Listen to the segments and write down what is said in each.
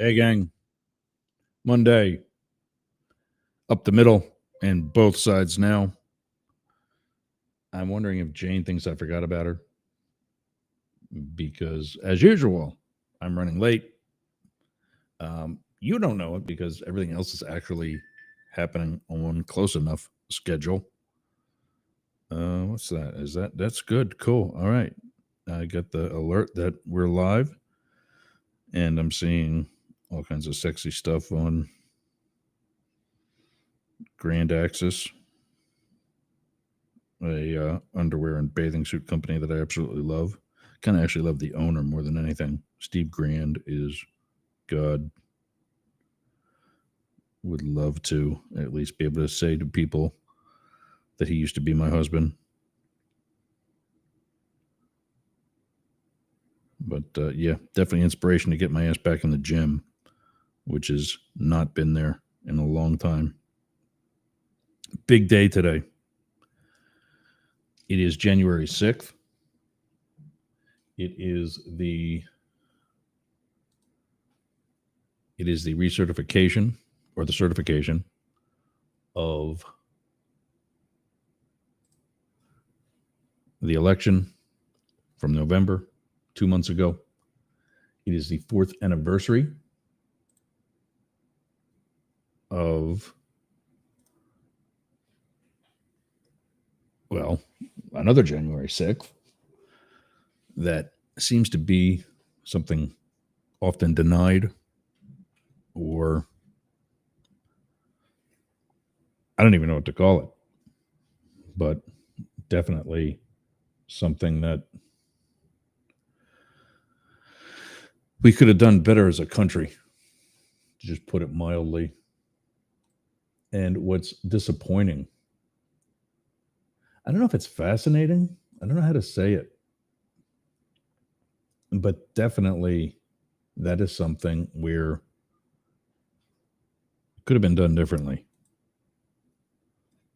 Hey, gang. Monday, up the middle, and both sides now. I'm wondering if Jane thinks I forgot about her because, as usual, I'm running late. You don't know it because everything else is actually happening on close enough schedule. What's that? That's good? Cool. All right. I got the alert that we're live, and I'm seeing all kinds of sexy stuff on Grand Axis, a underwear and bathing suit company that I absolutely love. Kind of actually love the owner more than anything. Steve Grand is God. Would love to at least be able to say to people that he used to be my husband. But yeah, definitely inspiration to get my ass back in the gym, which has not been there in a long time. Big day today. It is January 6th. It is the recertification or the certification of the election from November 2 months ago. It is the 4th anniversary of, well, another January 6th that seems to be something often denied, or I don't even know what to call it, but definitely something that we could have done better as a country, to just put it mildly. And what's disappointing, I don't know if it's fascinating, I don't know how to say it, but definitely that is something where it could have been done differently,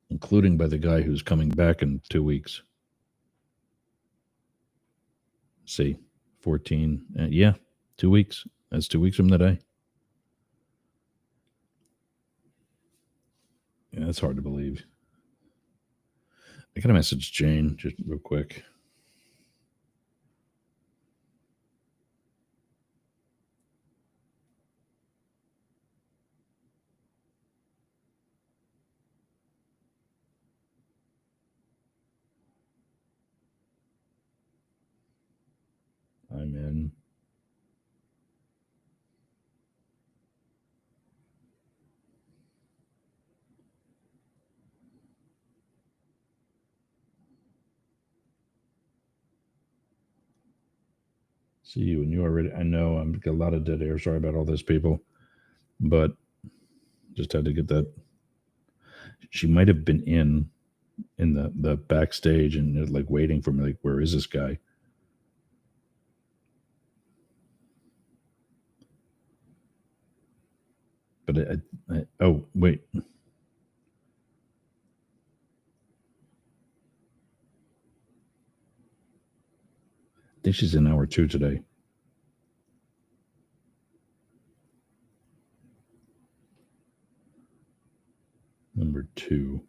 including by the guy who's coming back in 2 weeks. See, 14. Yeah, 2 weeks. That's 2 weeks from today. Yeah, that's hard to believe. I got to message Jane just real quick. I'm in. See you, and you already. I know I'm got a lot of dead air. Sorry about all this, people, but just had to get that. She might have been in the backstage and like waiting for me. Like, where is this guy? But oh wait, I think she's in hour 2 today. Number 2.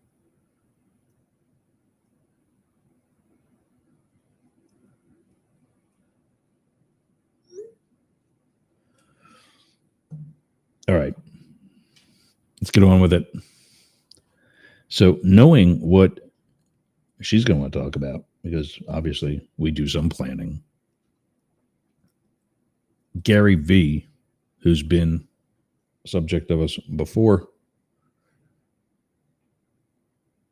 All right, let's get on with it. So, knowing what she's going to want to talk about, because obviously we do some planning. Gary V, who's been subject of us before,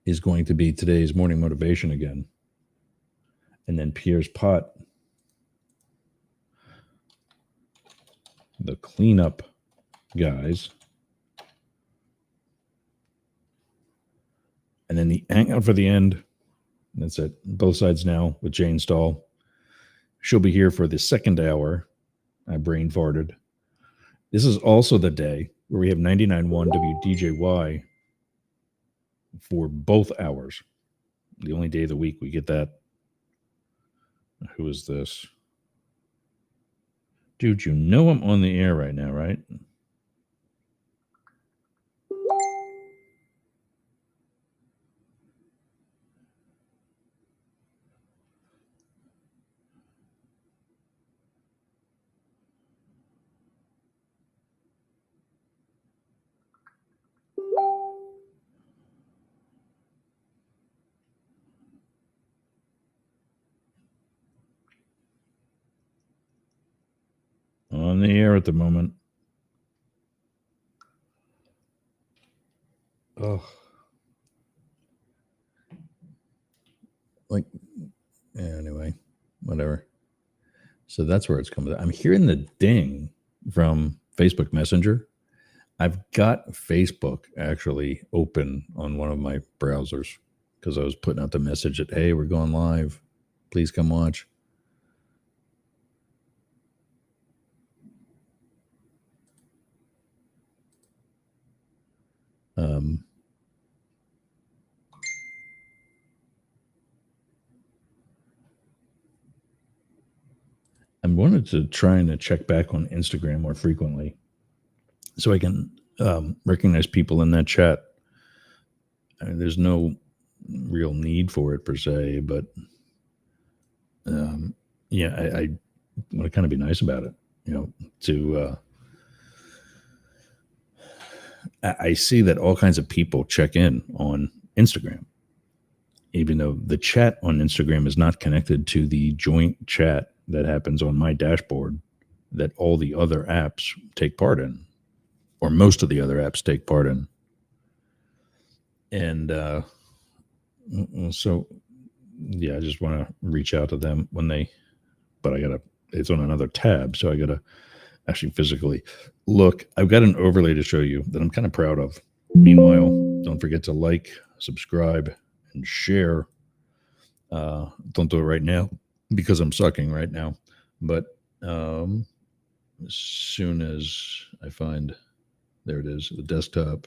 is going to be today's morning motivation again. And then Pierre's Pot, the cleanup guys. And then the hangout for the end. That's it. Both sides now with Jane Stahl. She'll be here for the second hour. I brain farted. This is also the day where we have 99.1 WDJY for both hours. The only day of the week we get that. Who is this? Dude, you know I'm on the air right now, right? On the air at the moment. Oh, like, anyway, whatever. So that's where it's coming. I'm hearing the ding from Facebook Messenger. I've got Facebook actually open on one of my browsers because I was putting out the message that, hey, we're going live. Please come watch. Um, I wanted to try and check back on Instagram more frequently so I can recognize people in that chat. I mean, there's no real need for it per se, but yeah, I want to kind of be nice about it, you know, to I see that all kinds of people check in on Instagram, even though the chat on Instagram is not connected to the joint chat that happens on my dashboard that all the other apps take part in, or most of the other apps take part in. And so, yeah, I just want to reach out to them when they, but I got to, it's on another tab. So I got to actually physically look. I've got an overlay to show you that I'm kind of proud of. Meanwhile, don't forget to like, subscribe, and share. Don't do it right now because I'm sucking right now. But as soon as I find, there it is, the desktop.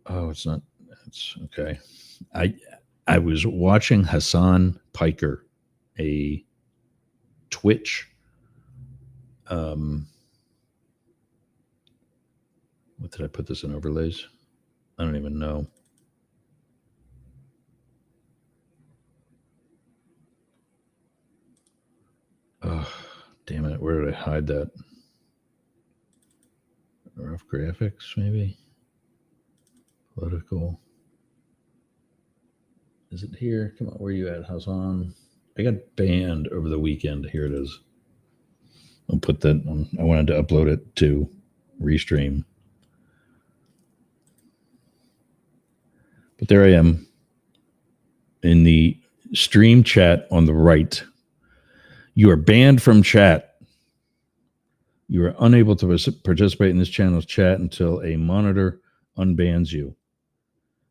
Oh, it's not. It's okay. I was watching Hassan Piker, a Twitch. What did I put this in overlays? I don't even know. Oh, damn it. Where did I hide that? Rough graphics, maybe? Political. Is it here? Come on, where are you at, Hassan? I got banned over the weekend. Here it is. I'll put that on. I wanted to upload it to Restream. But there I am in the stream chat on the right. You are banned from chat. You are unable to participate in this channel's chat until a monitor unbans you.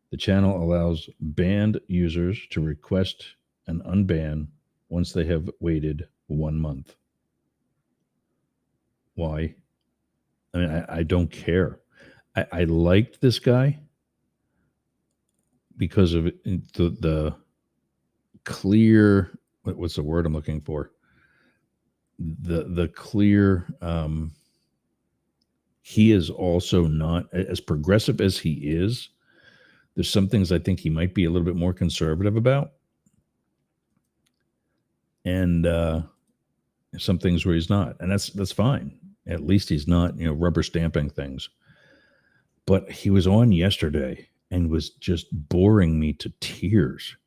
The channel allows banned users to request an unban once they have waited 1 month. Why? I mean, I don't care. I liked this guy because of the clear, what's the word I'm looking for? The clear, he is also not as progressive as he is. There's some things I think he might be a little bit more conservative about, and some things where he's not, and that's fine. At least he's not, rubber stamping things. But he was on yesterday and was just boring me to tears.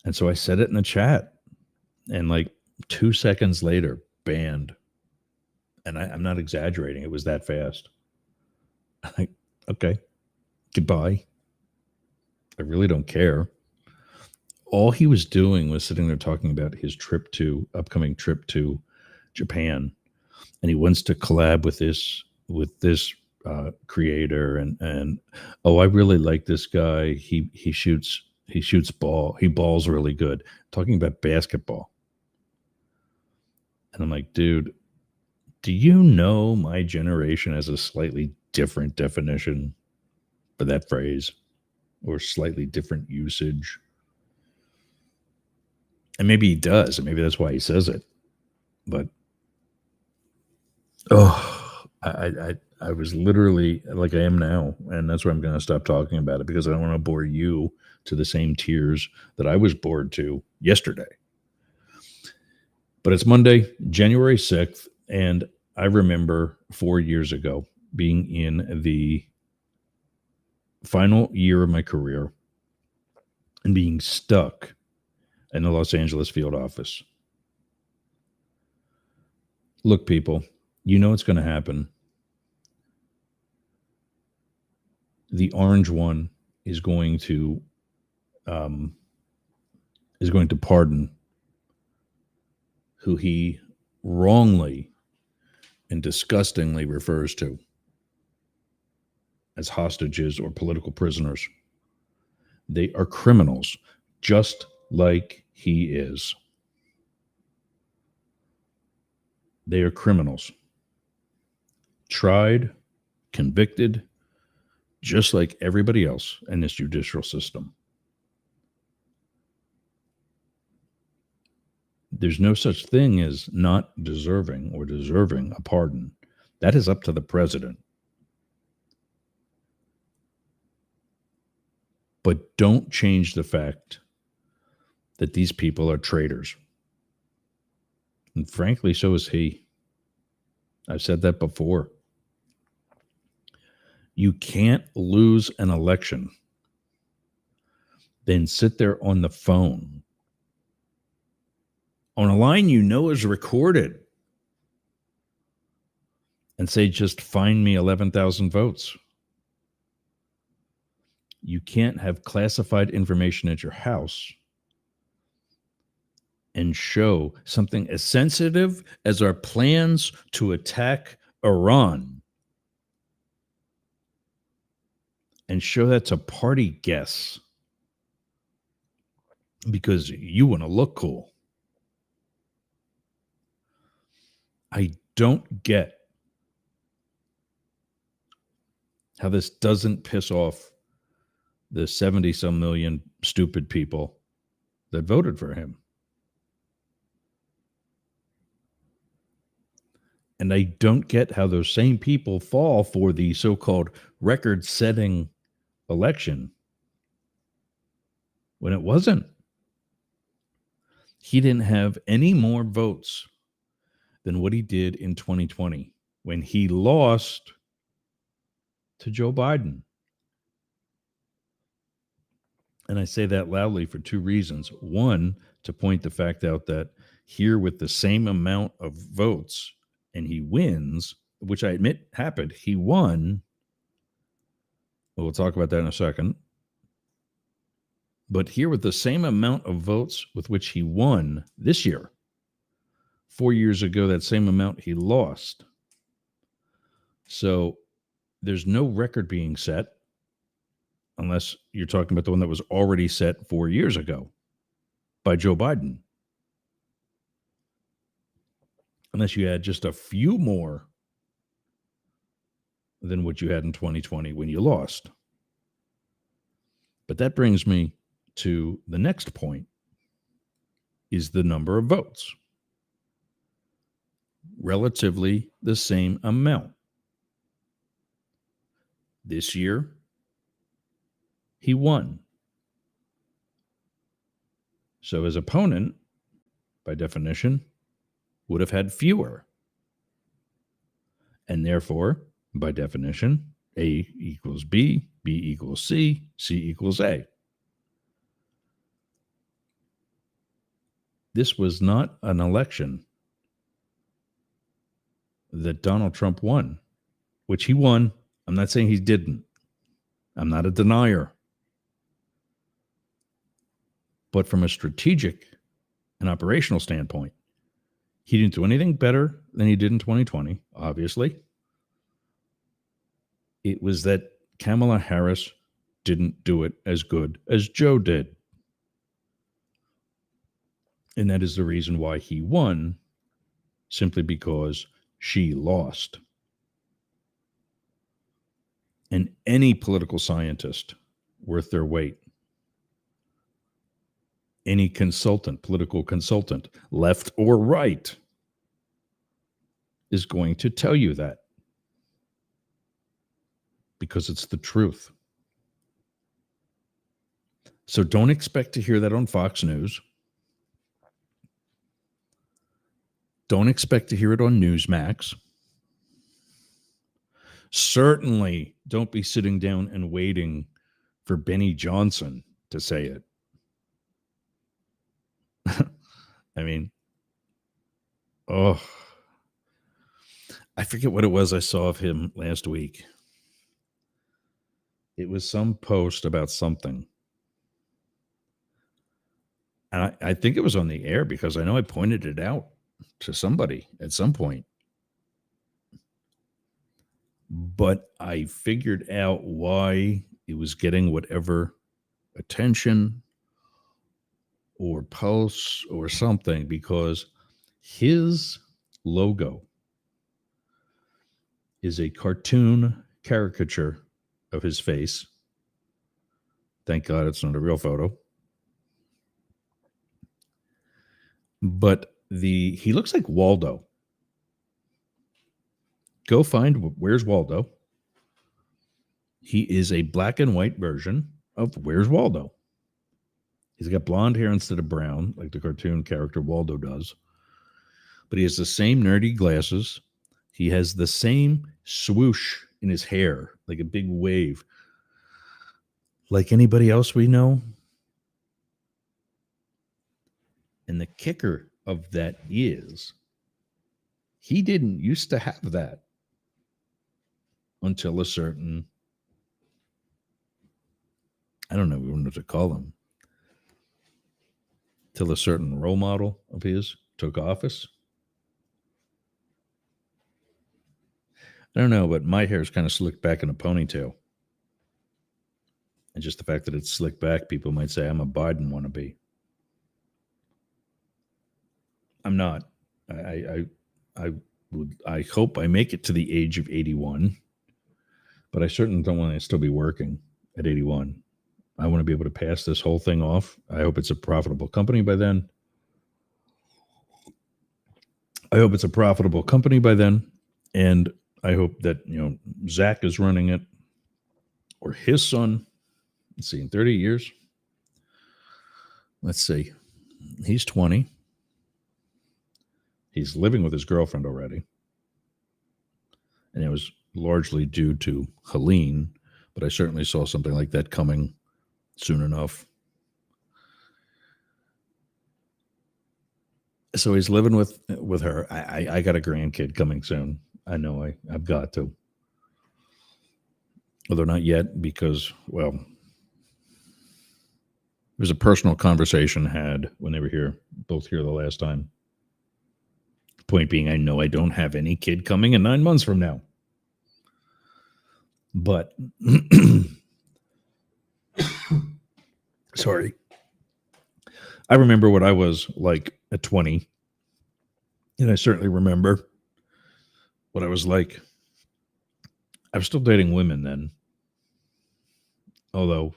And so I said it in the chat, and like 2 seconds later, banned. And I'm not exaggerating; it was that fast. Like, okay, goodbye. I really don't care. All he was doing was sitting there talking about his upcoming trip to Japan, and he wants to collab with this creator, and oh, I really like this guy. He shoots ball. He balls really good. Talking about basketball, and I'm like, dude, do you know my generation has a slightly different definition for that phrase, or slightly different usage? And maybe he does, and maybe that's why he says it. But I was literally like I am now, and that's why I'm going to stop talking about it because I don't want to bore you to the same tears that I was bored to yesterday. But it's Monday, January 6th, and I remember 4 years ago being in the final year of my career and being stuck in the Los Angeles field office. Look, people, you know what's going to happen. The orange one is going to um, pardon who he wrongly and disgustingly refers to as hostages or political prisoners. They are criminals, just like he is. They are criminals, tried, convicted, just like everybody else in this judicial system. There's no such thing as not deserving or deserving a pardon. That is up to the president. But don't change the fact that these people are traitors. And frankly, so is he. I've said that before. You can't lose an election, then sit there on the phone on a line you know is recorded and say, just find me 11,000 votes. You can't have classified information at your house and show something as sensitive as our plans to attack Iran and show that to party guests because you want to look cool. I don't get how this doesn't piss off the 70 some million stupid people that voted for him. And I don't get how those same people fall for the so-called record-setting election when it wasn't. He didn't have any more votes than what he did in 2020 when he lost to Joe Biden. And I say that loudly for two reasons. One, to point the fact out that here with the same amount of votes and he wins, which I admit happened, he won. We'll talk about that in a second. But here with the same amount of votes with which he won this year, 4 years ago, that same amount he lost. So there's no record being set unless you're talking about the one that was already set 4 years ago by Joe Biden. Unless you had just a few more than what you had in 2020 when you lost. But that brings me to the next point is the number of votes. Relatively the same amount. This year, he won. So his opponent, by definition, would have had fewer. And therefore, by definition, A equals B, B equals C, C equals A. This was not an election that Donald Trump won, which he won. I'm not saying he didn't. I'm not a denier. But from a strategic and operational standpoint, he didn't do anything better than he did in 2020, obviously. It was that Kamala Harris didn't do it as good as Joe did. And that is the reason why he won, simply because she lost. And any political scientist worth their weight, any consultant, political consultant, left or right, is going to tell you that because it's the truth. So don't expect to hear that on Fox News. Don't expect to hear it on Newsmax. Certainly don't be sitting down and waiting for Benny Johnson to say it. I mean, oh, I forget what it was I saw of him last week. It was some post about something. And I think it was on the air because I know I pointed it out to somebody at some point. But I figured out why it was getting whatever attention or posts or something, because his logo is a cartoon caricature of his face. Thank God it's not a real photo. But he looks like Waldo. Go find Where's Waldo. He is a black and white version of Where's Waldo. He's got blonde hair instead of brown, like the cartoon character Waldo does. But he has the same nerdy glasses. He has the same swoosh in his hair, like a big wave. Like anybody else we know. And the kicker of that is he didn't used to have that until a certain, I don't know what to call him, till a certain role model of his took office. I don't know, but my hair is kind of slicked back in a ponytail. And just the fact that it's slicked back, people might say I'm a Biden wannabe. I'm not. I hope I make it to the age of 81, but I certainly don't want to still be working at 81. I want to be able to pass this whole thing off. I hope it's a profitable company by then. And I hope that, Zach is running it or his son. Let's see, in 30 years. Let's see. He's 20. He's living with his girlfriend already. And it was largely due to Helene, but I certainly saw something like that coming soon enough. So he's living with her. I got a grandkid coming soon. I know I've got to. Although not yet, because, well, there was a personal conversation had when they were both here the last time. Point being, I know I don't have any kid coming in 9 months from now. But, sorry. I remember what I was like at 20. And I certainly remember what I was like. I was still dating women then. Although,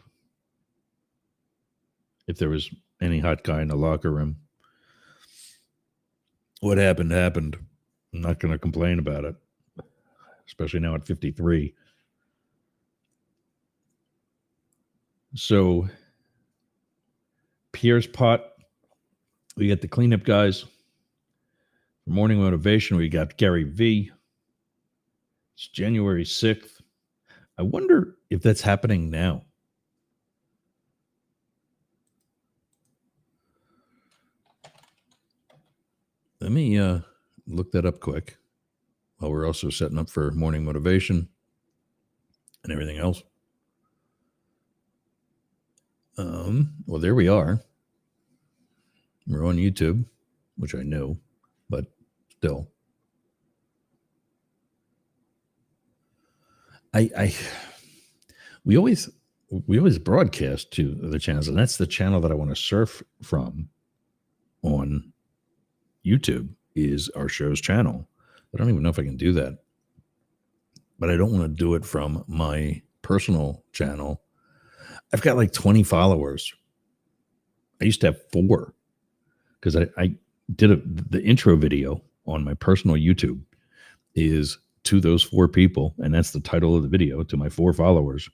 if there was any hot guy in the locker room, what happened, happened. I'm not going to complain about it, especially now at 53. So, Pierre's Pot, we got the cleanup guys. For Morning Motivation, we got Gary V. It's January 6th. I wonder if that's happening now. Let me look that up quick while we're also setting up for Morning Motivation and everything else. Well, there we are. We're on YouTube, which I know, but still. We always broadcast to other channels, and that's the channel that I want to surf from on YouTube is our show's channel. I don't even know if I can do that, but I don't want to do it from my personal channel. I've got like 20 followers. I used to have 4 because I did the intro video on my personal YouTube, is to those 4 people, and that's the title of the video, to my 4 followers.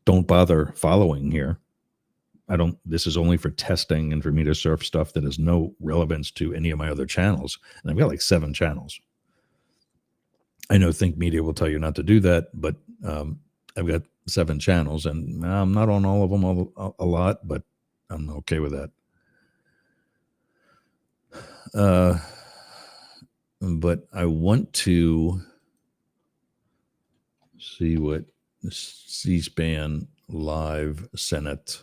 Don't bother following here. This is only for testing and for me to surf stuff that has no relevance to any of my other channels. And I've got like 7 channels. I know Think Media will tell you not to do that, but I've got 7 channels, and I'm not on all of them a lot, but I'm okay with that. But I want to see what C-SPAN Live Senate.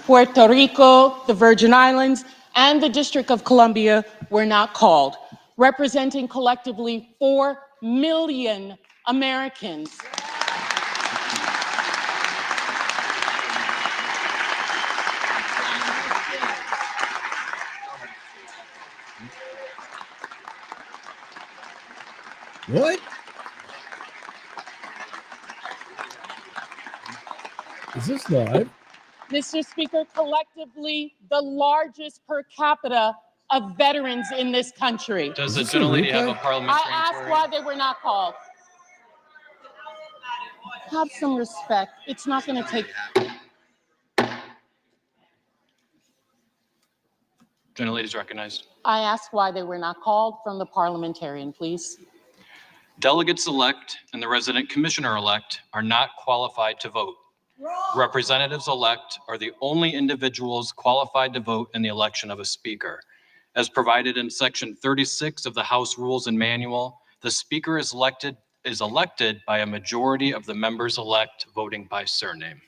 Puerto Rico, the Virgin Islands, and the District of Columbia were not called, representing collectively 4 million Americans. What? Is this live? Mr. Speaker, collectively the largest per capita of veterans in this country. Does the gentlelady have a parliamentary I asked why they were not called. Have some respect. It's not going to take. Gentlelady is recognized. I asked why they were not called from the parliamentarian, please. Delegates-elect and the resident commissioner-elect are not qualified to vote. Representatives-elect are the only individuals qualified to vote in the election of a speaker. As provided in Section 36 of the House Rules and Manual, the speaker is elected by a majority of the members-elect voting by surname.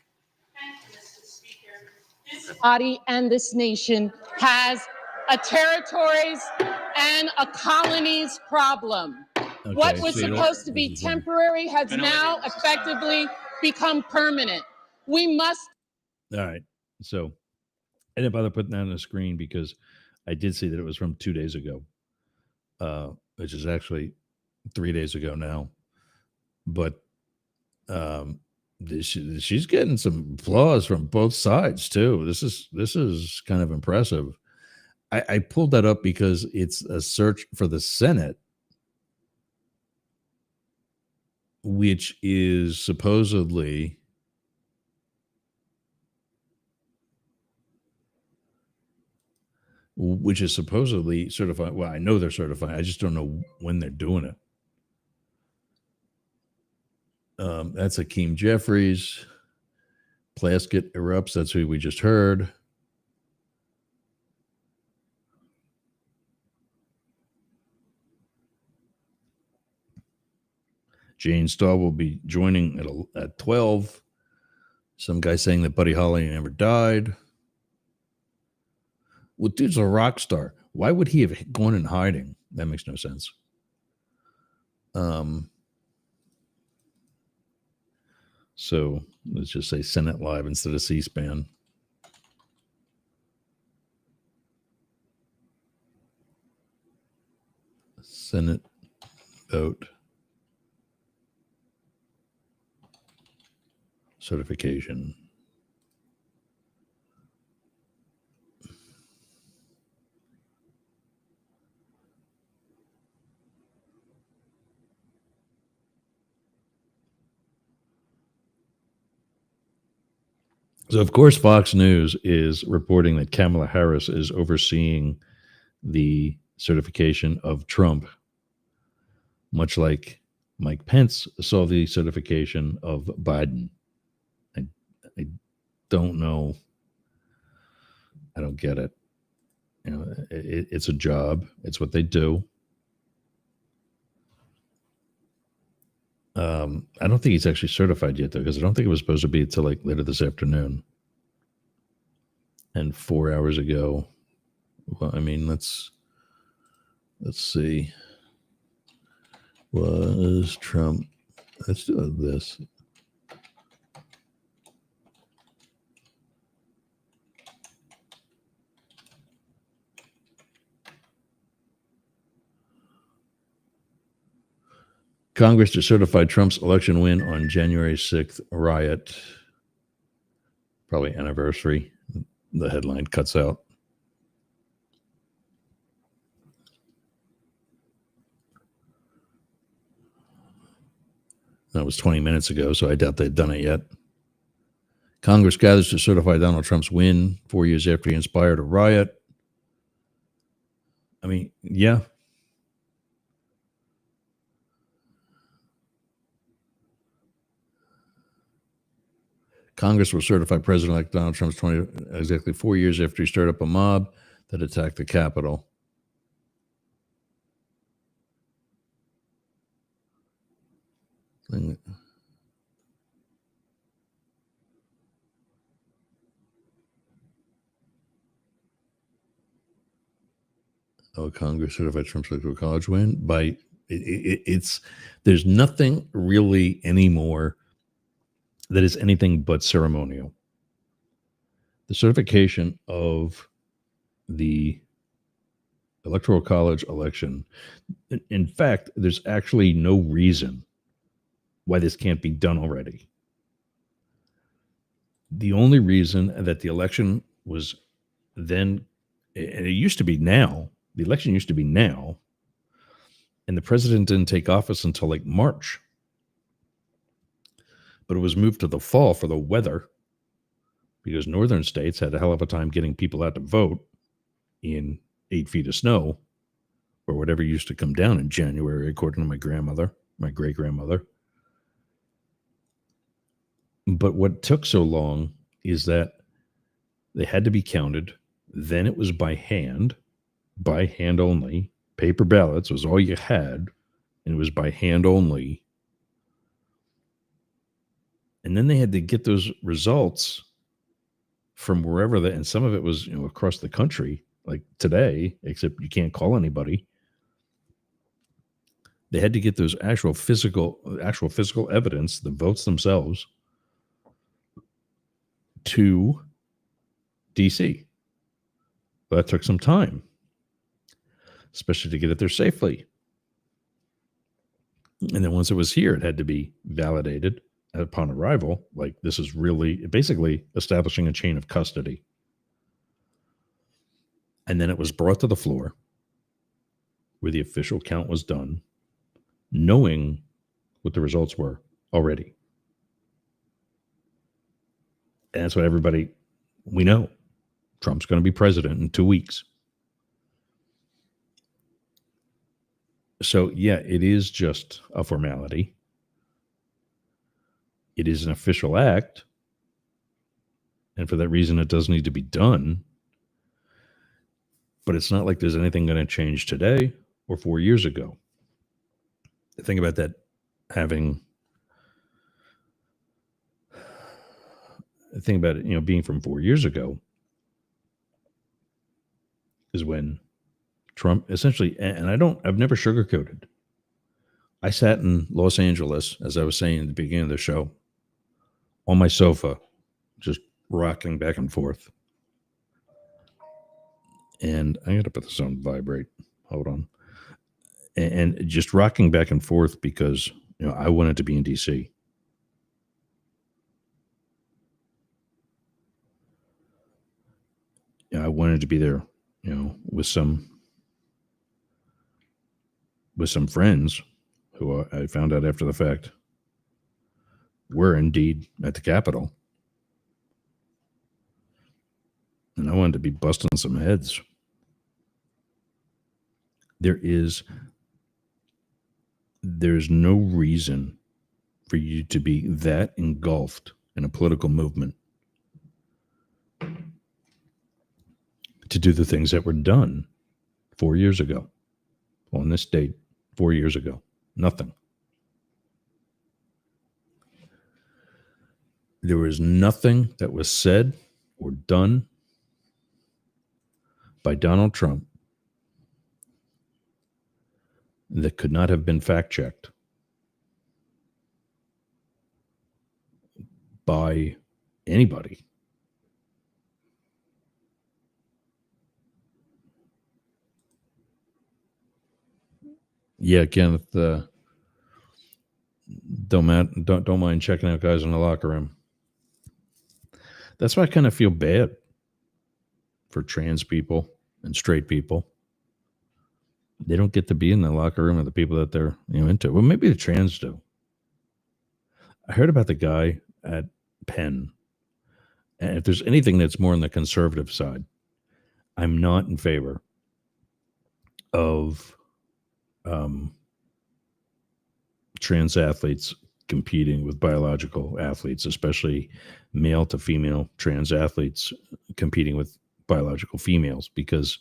This body and this nation has a territories and a colonies problem. Okay, what was supposed to be temporary has now effectively become permanent. We must. All right. So I didn't bother putting that on the screen because I did see that it was from 2 days ago, which is actually 3 days ago now. But she's getting some applause from both sides too. This is kind of impressive. I pulled that up because it's a search for the Senate, which is supposedly certified. Well, I know they're certified. I just don't know when they're doing it. That's Hakeem Jeffries. Plaskett erupts. That's who we just heard. Jane Stahl will be joining at 12. Some guy saying that Buddy Holly never died. Well, dude's a rock star. Why would he have gone in hiding? That makes no sense. So let's just say Senate Live instead of C-SPAN. Senate vote certification. So, of course, Fox News is reporting that Kamala Harris is overseeing the certification of Trump, much like Mike Pence saw the certification of Biden. I don't know. I don't get it. You know, it's a job. It's what they do. I don't think he's actually certified yet, though, because I don't think it was supposed to be until like later this afternoon. And 4 hours ago, well, I mean, let's see. Was Trump? Let's do this. Congress to certify Trump's election win on January 6th riot. Probably anniversary. The headline cuts out. That was 20 minutes ago, so I doubt they'd done it yet. Congress gathers to certify Donald Trump's win 4 years after he inspired a riot. I mean, yeah. Congress will certify President-elect Donald Trump's exactly 4 years after he stirred up a mob that attacked the Capitol. Congress certified Trump's electoral college win by it's there's nothing really anymore that is anything but ceremonial. The certification of the electoral college election. In fact, there's actually no reason why this can't be done already. The only reason that the election was then, and it used to be now, the election used to be now, and the president didn't take office until like March. But it was moved to the fall for the weather because northern states had a hell of a time getting people out to vote in 8 feet of snow or whatever used to come down in January, according to my grandmother, my great-grandmother. But what took so long is that they had to be counted. Then it was by hand only. Paper ballots was all you had, and it was by hand only. And then they had to get those results from wherever and some of it was, across the country, like today, except you can't call anybody. They had to get those actual physical evidence, the votes themselves, to DC. But that took some time, especially to get it there safely. And then once it was here, it had to be validated upon arrival. Like, this is really basically establishing a chain of custody. And then it was brought to the floor where the official count was done, knowing what the results were already. And that's what we know. Trump's going to be president in 2 weeks. So, yeah, it is just a formality. It is an official act. And for that reason, it does need to be done. But it's not like there's anything going to change today or 4 years ago. Think about that think about it, being from 4 years ago is when Trump essentially, and I've never sugarcoated. I sat in Los Angeles, as I was saying at the beginning of the show, on my sofa, just rocking back and forth. And I got to put this on vibrate. Hold on. And just rocking back and forth because, I wanted to be in DC. I wanted to be there, with some friends who I found out after the fact were indeed at the Capitol. And I wanted to be busting some heads. There's no reason for you to be that engulfed in a political movement to do the things that were done 4 years ago on this date 4 years ago. Nothing. There was nothing that was said or done by Donald Trump that could not have been fact-checked by anybody. Yeah, Kenneth, Don't mind checking out guys in the locker room. That's why I kind of feel bad for trans people and straight people. They don't get to be in the locker room of the people that they're into. Well, maybe the trans do. I heard about the guy at Penn. And if there's anything that's more on the conservative side, I'm not in favor of trans athletes competing with biological athletes, especially male to female trans athletes competing with biological females, because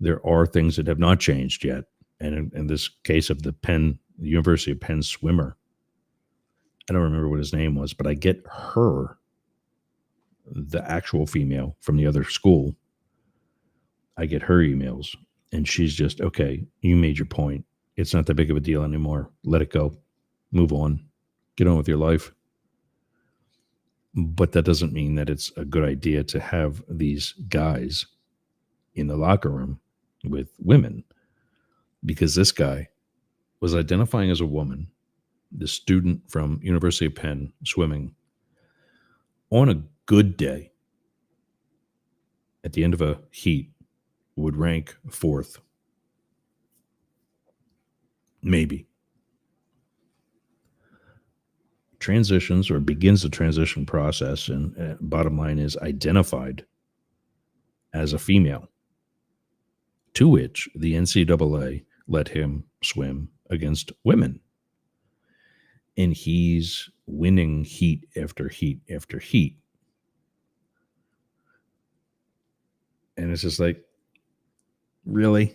there are things that have not changed yet. And in this case of the University of Penn swimmer, I don't remember what his name was, but I get her, the actual female from the other school, I get her emails, and she's just, okay, you made your point. It's not that big of a deal anymore. Let it go. Move on. Get on with your life. But that doesn't mean that it's a good idea to have these guys in the locker room with women, because this guy was identifying as a woman, the student from University of Penn swimming, on a good day, at the end of a heat, would rank 4th. Maybe. Transitions or begins the transition process, and bottom line is identified as a female, to which the NCAA let him swim against women. And he's winning heat after heat after heat. And it's just like, really?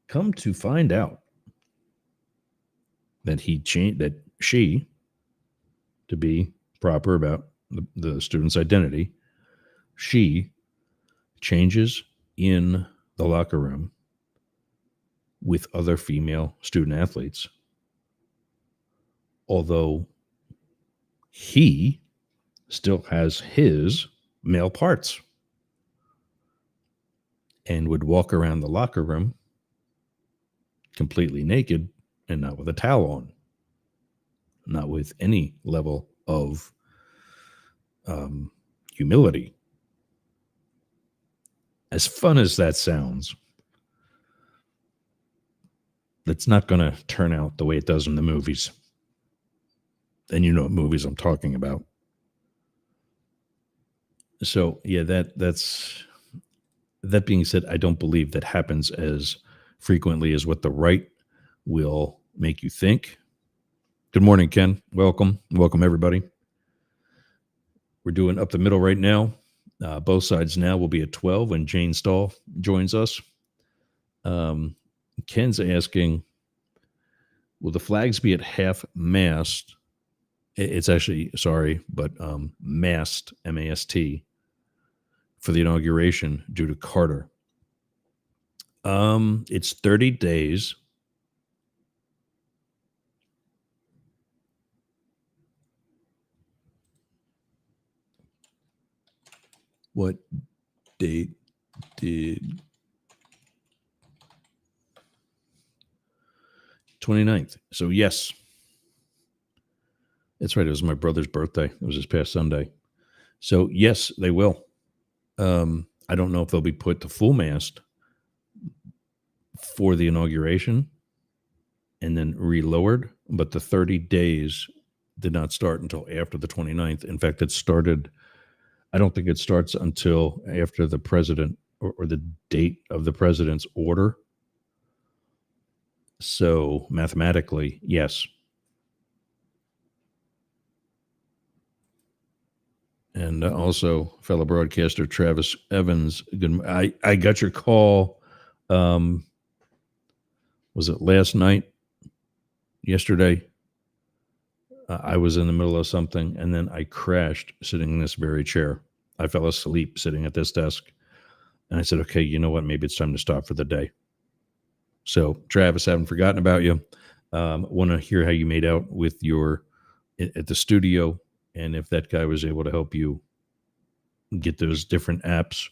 Come to find out that she, to be proper about the student's identity, she changes in the locker room with other female student athletes, although he still has his male parts, and would walk around the locker room completely naked and not with a towel on, not with any level of humility. As fun as that sounds, that's not going to turn out the way it does in the movies. And you know what movies I'm talking about. So, yeah, that's that being said, I don't believe that happens as frequently as what the right will make you think. Good morning, Ken. Welcome, everybody. We're doing up the middle right now. Both sides now will be at 12 when Jane Stahl joins us. Ken's asking, will the flags be at half-mast? It's actually, mast, M-A-S-T, for the inauguration due to Carter. It's 30 days. What date did 29th? So yes, that's right. It was my brother's birthday. It was this past Sunday. So yes, they will. I don't know if they'll be put to full mast for the inauguration and then relowered, but the 30 days did not start until after the 29th. In fact, it started, I don't think it starts until after the president or the date of the president's order. So mathematically, yes. And also, fellow broadcaster Travis Evans, I got your call. Was it last night? Yesterday? I was in the middle of something, and then I crashed sitting in this very chair. I fell asleep sitting at this desk. And I said, okay, you know what? Maybe it's time to stop for the day. So, Travis, haven't forgotten about you. Want to hear how you made out with at the studio, and if that guy was able to help you get those different apps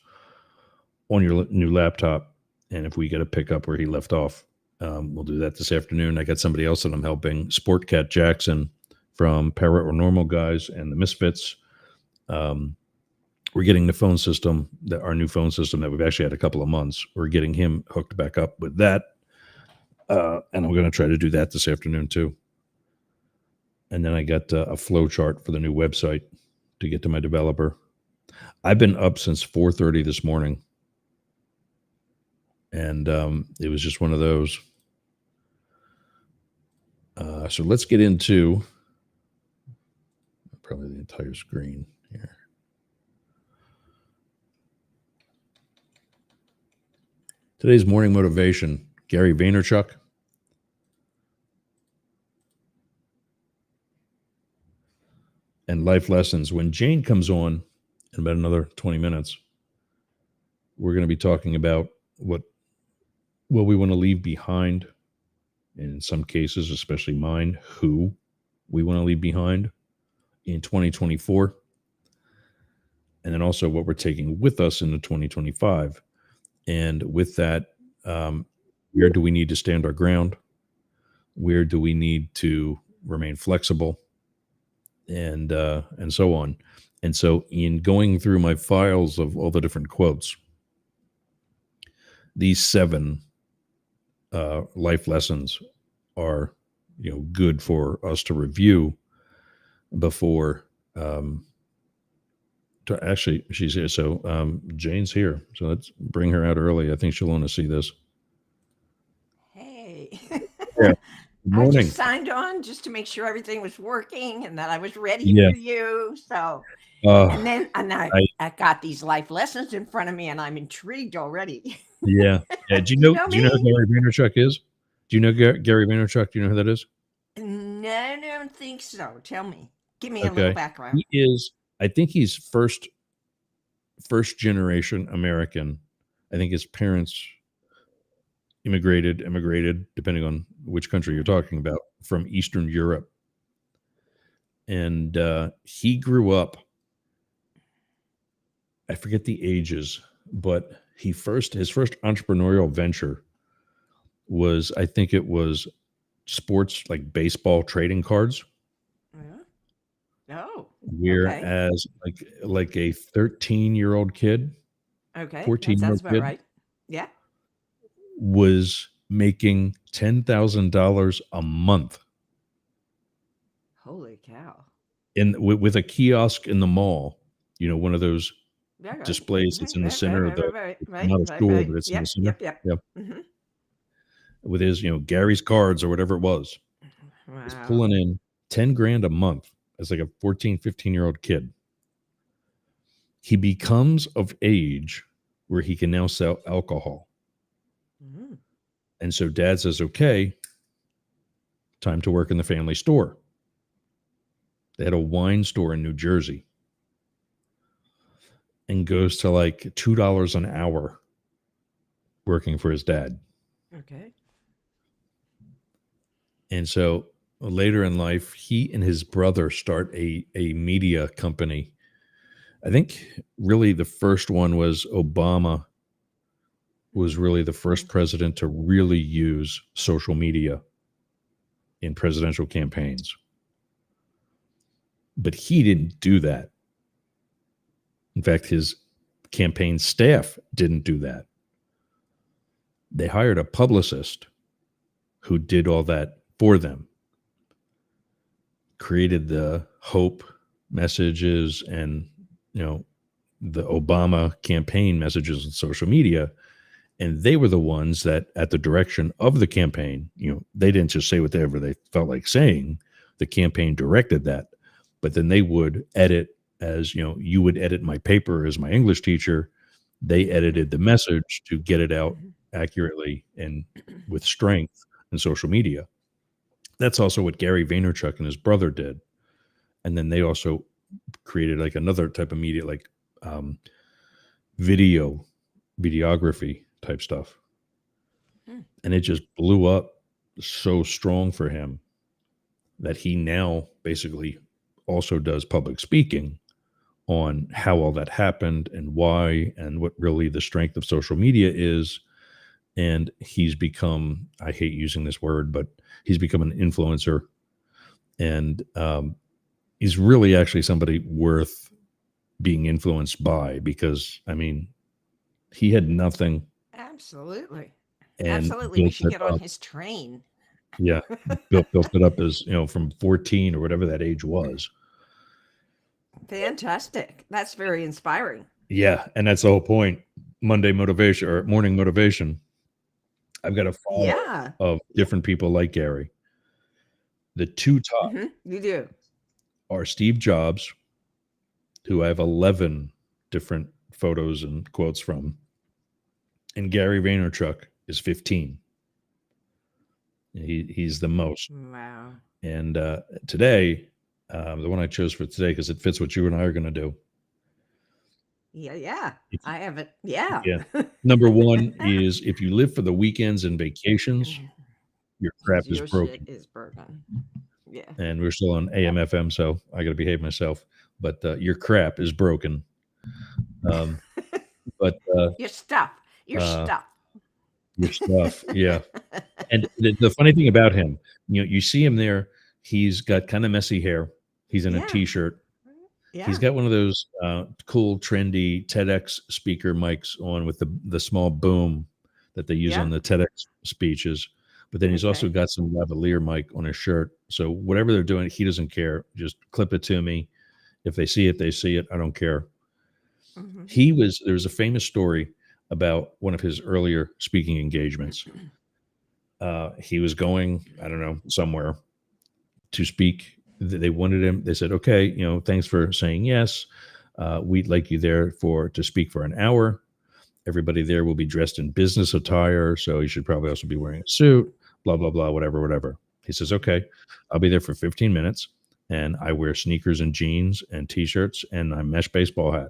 on your new laptop, and if we got to pick up where he left off. We'll do that this afternoon. I got somebody else that I'm helping, Sport Cat Jackson from Paranormal Guys and the Misfits. We're getting the phone system, our new phone system that we've actually had a couple of months. We're getting him hooked back up with that. And I'm going to try to do that this afternoon too. And then I got a flow chart for the new website to get to my developer. I've been up since 4:30 this morning. And it was just one of those. So let's get into probably the entire screen here. Today's morning motivation, Gary Vaynerchuk. And life lessons. When Jane comes on in about another 20 minutes, we're going to be talking about what we want to leave behind. In some cases, especially mine, who we want to leave behind in 2024. And then also what we're taking with us into 2025. And with that, where do we need to stand our ground? Where do we need to remain flexible? And so on. And so in going through my files of all the different quotes, these 7 life lessons are, good for us to review before to actually, she's here. So Jane's here. So let's bring her out early. I think she'll want to see this. Hey. Yeah. Good morning. I just signed on just to make sure everything was working and that I was ready for you. So, and then I got these life lessons in front of me and I'm intrigued already. Yeah. Do you know who Gary Vaynerchuk is? Do you know Gary Vaynerchuk? Do you know who that is? No, I don't think so. Tell me. Give me a little background. He is, I think he's first generation American. I think his parents immigrated, depending on which country you're talking about, from Eastern Europe. And he grew up, I forget the ages, but his first entrepreneurial venture was, I think it was sports, like baseball trading cards. Oh. Whereas like a 13-year-old kid, 14-year-old kid, right. Yeah. was making $10,000 a month. Holy cow. With a kiosk in the mall, one of those displays that's in the center of not a store, but it's in the center. Yep. Mm-hmm. With his, Gary's cards or whatever it was. Wow. He's pulling in $10,000 a month as like a 14, 15-year-old kid. He becomes of age where he can now sell alcohol. Mm-hmm. And so dad says, okay, time to work in the family store. They had a wine store in New Jersey. And goes to like $2 an hour working for his dad. Okay. And so later in life, he and his brother start a media company. I think really the first one was Obama was really the first president to really use social media in presidential campaigns. But he didn't do that. In fact, his campaign staff didn't do that. They hired a publicist who did all that for them, created the hope messages and, the Obama campaign messages on social media. And they were the ones that, at the direction of the campaign, they didn't just say whatever they felt like saying. The campaign directed that, but then they would edit, as you would edit my paper as my English teacher. They edited the message to get it out accurately and with strength in social media. That's also what Gary Vaynerchuk and his brother did. And then they also created like another type of media, like videography type stuff. And it just blew up so strong for him that he now basically also does public speaking on how all that happened and why and what really the strength of social media is. and he's become, I hate using this word, but he's become an influencer. And he's really actually somebody worth being influenced by, because, I mean, he had nothing. Absolutely. And absolutely. We should get on his train. Yeah. built it up as, from 14 or whatever that age was. Fantastic. That's very inspiring. Yeah. And that's the whole point. Monday motivation or morning motivation. I've got a follow of different people like Gary. The two top you do are Steve Jobs, who I have 11 different photos and quotes from, and Gary Vaynerchuk is 15. He's the most. Wow. And today, the one I chose for today, because it fits what you and I are going to do. Yeah. I have it. Yeah. Number one is, if you live for the weekends and vacations, your crap is broken. Shit is broken. Yeah. And we're still on AM FM, so I got to behave myself. But your crap is broken. But your stuff. Your stuff. Yeah. And the funny thing about him, you see him there. He's got kind of messy hair. He's in a t-shirt. Yeah. He's got one of those cool, trendy TEDx speaker mics on with the small boom that they use on the TEDx speeches. But then he's also got some lavalier mic on his shirt. So whatever they're doing, he doesn't care. Just clip it to me. If they see it, they see it. I don't care. There's a famous story about one of his earlier speaking engagements. He was going, I don't know, somewhere to speak. They wanted him. They said, okay, thanks for saying yes. We'd like you there to speak for an hour. Everybody there will be dressed in business attire, so you should probably also be wearing a suit, blah, blah, blah, whatever. He says, okay, I'll be there for 15 minutes, and I wear sneakers and jeans and T-shirts and a mesh baseball hat.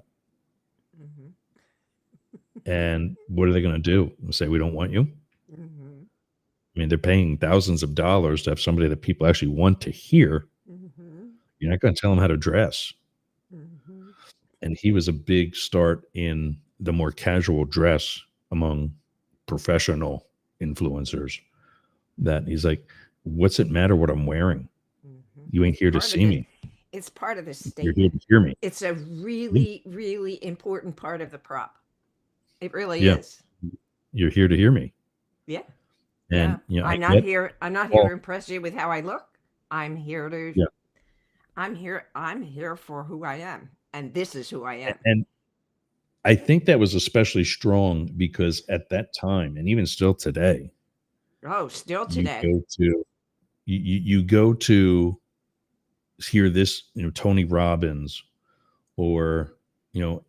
And what are they going to do? Say, we don't want you? I mean, they're paying thousands of dollars to have somebody that people actually want to hear. You're not going to tell them how to dress. And he was a big start in the more casual dress among professional influencers, that he's like, what's it matter what I'm wearing? You ain't here to see me. It's part of the statement. You're here to hear me. It's a really, really important part of the prop. It really is. You're here to hear me. Yeah. And I'm not here to impress you with how I look. I'm here to I'm here for who I am. And this is who I am. And I think that was especially strong because at that time, and even still today. Oh, still today. You go to hear this, Tony Robbins or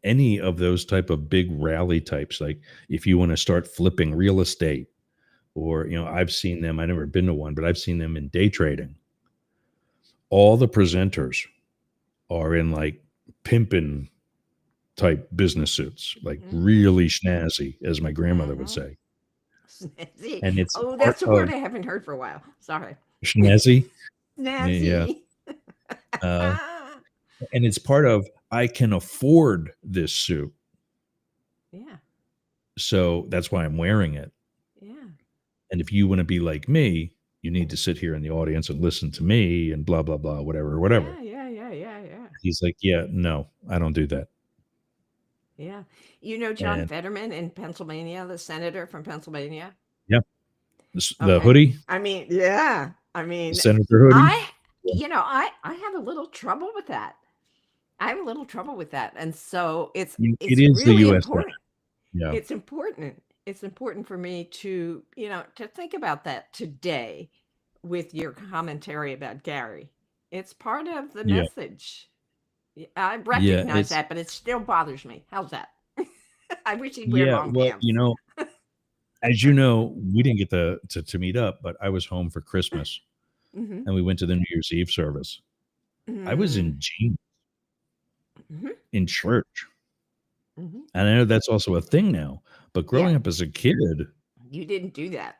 any of those type of big rally types. Like if you want to start flipping real estate, or, I've seen them, I've never been to one, but I've seen them in day trading. All the presenters are in like pimpin' type business suits, like really snazzy, as my grandmother would say. Snazzy. And it's that's a word I haven't heard for a while. Sorry. Snazzy. Snazzy. Yeah. And it's part of, I can afford this suit. Yeah. So that's why I'm wearing it. Yeah. And if you want to be like me, you need to sit here in the audience and listen to me and blah, blah, blah, whatever. Yeah. He's like, yeah, no, I don't do that. Yeah. John Fetterman in Pennsylvania, the senator from Pennsylvania? Yeah. The hoodie? I mean, yeah. Senator hoodie? I have a little trouble with that. And so it is really the US important. Yeah. It's important. It's important for me to, to think about that today with your commentary about Gary. It's part of the message. I recognize that, but it still bothers me. How's that? I wish he'd wear long pants. As you know, we didn't get to meet up, but I was home for Christmas and we went to the New Year's Eve service. I was in jeans in church. And I know that's also a thing now, but growing up as a kid, you didn't do that.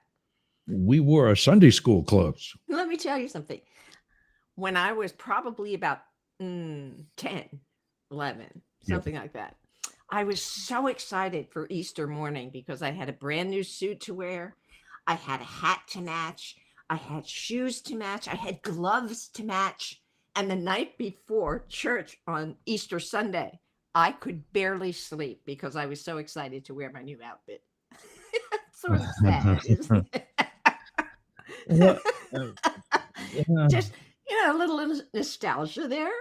We wore our Sunday school clothes. Let me tell you something. When I was probably about 10, 11, something like that, I was so excited for Easter morning because I had a brand new suit to wear. I had a hat to match. I had shoes to match. I had gloves to match. And the night before church on Easter Sunday, I could barely sleep because I was so excited to wear my new outfit. Sort of sad, isn't it? Well, yeah, Just, a little nostalgia there.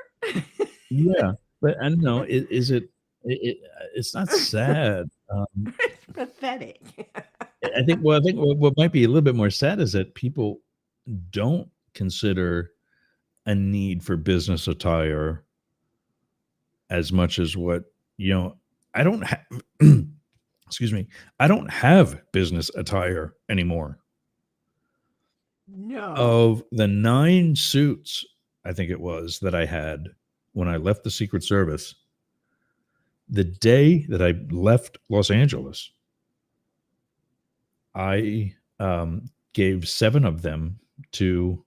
yeah, but I don't know. Is it? It's not sad. It's pathetic. I think. Well, I think what might be a little bit more sad is that people don't consider a need for business attire as much as what I don't have. Excuse me. I don't have business attire anymore. No. Of the 9 suits, I think it was, that I had when I left the Secret Service, the day that I left Los Angeles, I gave 7 of them to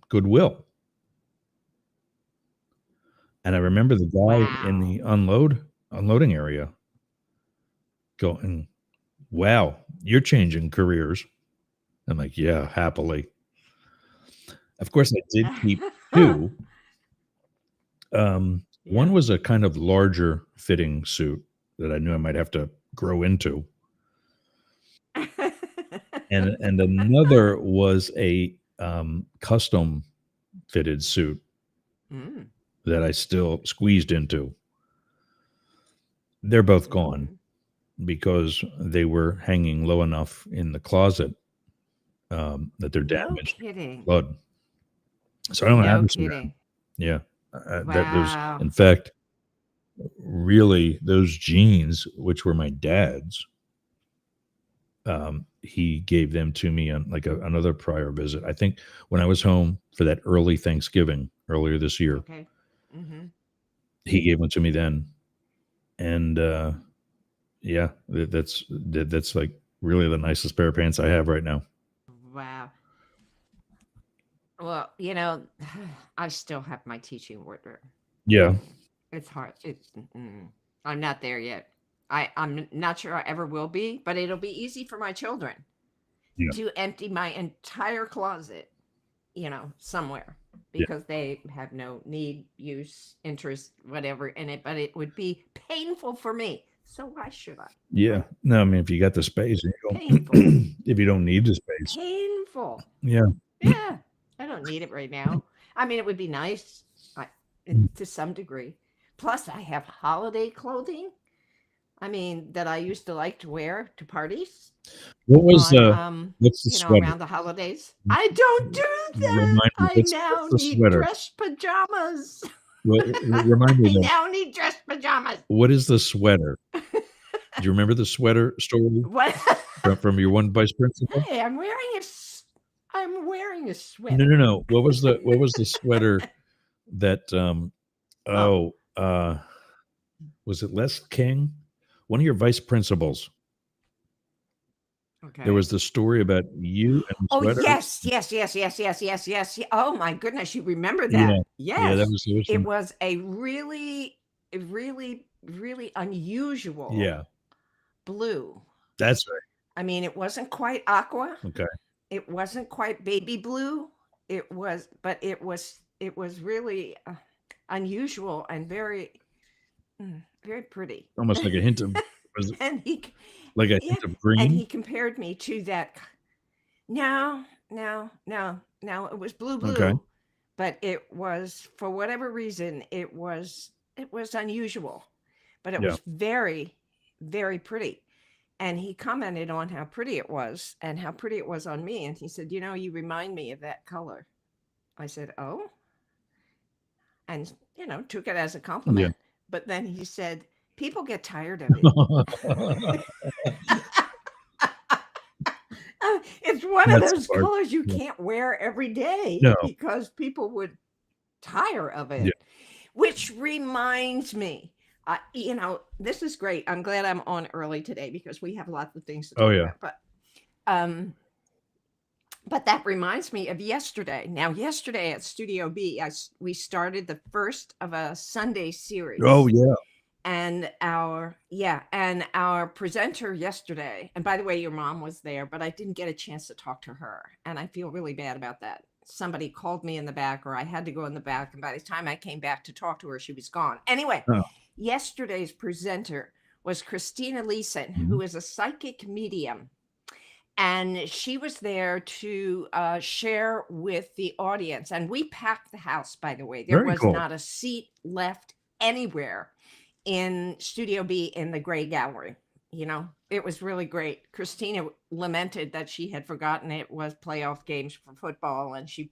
Goodwill. And I remember the guy in the unloading area going, "Wow, you're changing careers." I'm like, "Yeah, happily." Of course, I did keep 2. One was a kind of larger fitting suit that I knew I might have to grow into. And another was a custom fitted suit that I still squeezed into. They're both gone because they were hanging low enough in the closet that they're damaged. No kidding. Blood. So I don't have No this. kidding. Yeah. Wow. In fact, really, those jeans, which were my dad's, he gave them to me on like another prior visit. I think when I was home for that early Thanksgiving earlier this year. Okay. He gave them to me then. And yeah, that's like really the nicest pair of pants I have right now. Wow. Well, I still have my teaching wardrobe. Yeah. It's hard. I'm not there yet. I'm not sure I ever will be, but it'll be easy for my children to empty my entire closet, somewhere, because they have no need, use, interest, whatever in it, but it would be painful for me. So why should I? Yeah. No, I mean, if you got the space, Painful. if you don't need the space. Painful. Yeah. Yeah. I don't need it right now. I mean, it would be nice to some degree. Plus, I have holiday clothing. I mean, that I used to like to wear to parties. What was what's the sweater? Around the holidays? I don't do that. I now need dress pajamas. Remind me. I now need dress pajamas. What is the sweater? Do you remember the sweater story? What? from your one vice principal? Hey, I'm wearing a sweater. No. What was the sweater that was it Les King? One of your vice principals. Okay. There was the story about you and the sweater. Yes. Oh my goodness, you remember that? Yes. Yeah, that was it was a really unusual blue. That's right. I mean, it wasn't quite aqua. Okay. It wasn't quite baby blue. It was really unusual and very pretty. Almost like a hint of and he like a hint of green. And he compared me to that. No, it was blue. Okay. But it was, for whatever reason, it was unusual, but it was very, very pretty. And he commented on how pretty it was and how pretty it was on me. And he said, you remind me of that color. I said, oh, and, took it as a compliment. Yeah. But then he said, people get tired of it. It's one of those colors you can't wear every day because people would tire of it. Yeah. Which reminds me, this is great. I'm glad I'm on early today because we have lots of things to talk about. But that reminds me of yesterday. Now, yesterday at Studio B, we started the first of a Sunday series. Oh, yeah. and our presenter yesterday, and by the way, your mom was there, but I didn't get a chance to talk to her, and I feel really bad about that. Somebody called me in the back, or I had to go in the back, and by the time I came back to talk to her, she was gone. Anyway, Oh. Yesterday's presenter was Christina Leeson, who is a psychic medium, and she was there to share with the audience, and we packed the house, by the way. There Very was cool. not a seat left anywhere in Studio B in the Gray Gallery. You know, it was really great. Christina lamented that she had forgotten it was playoff games for football, and she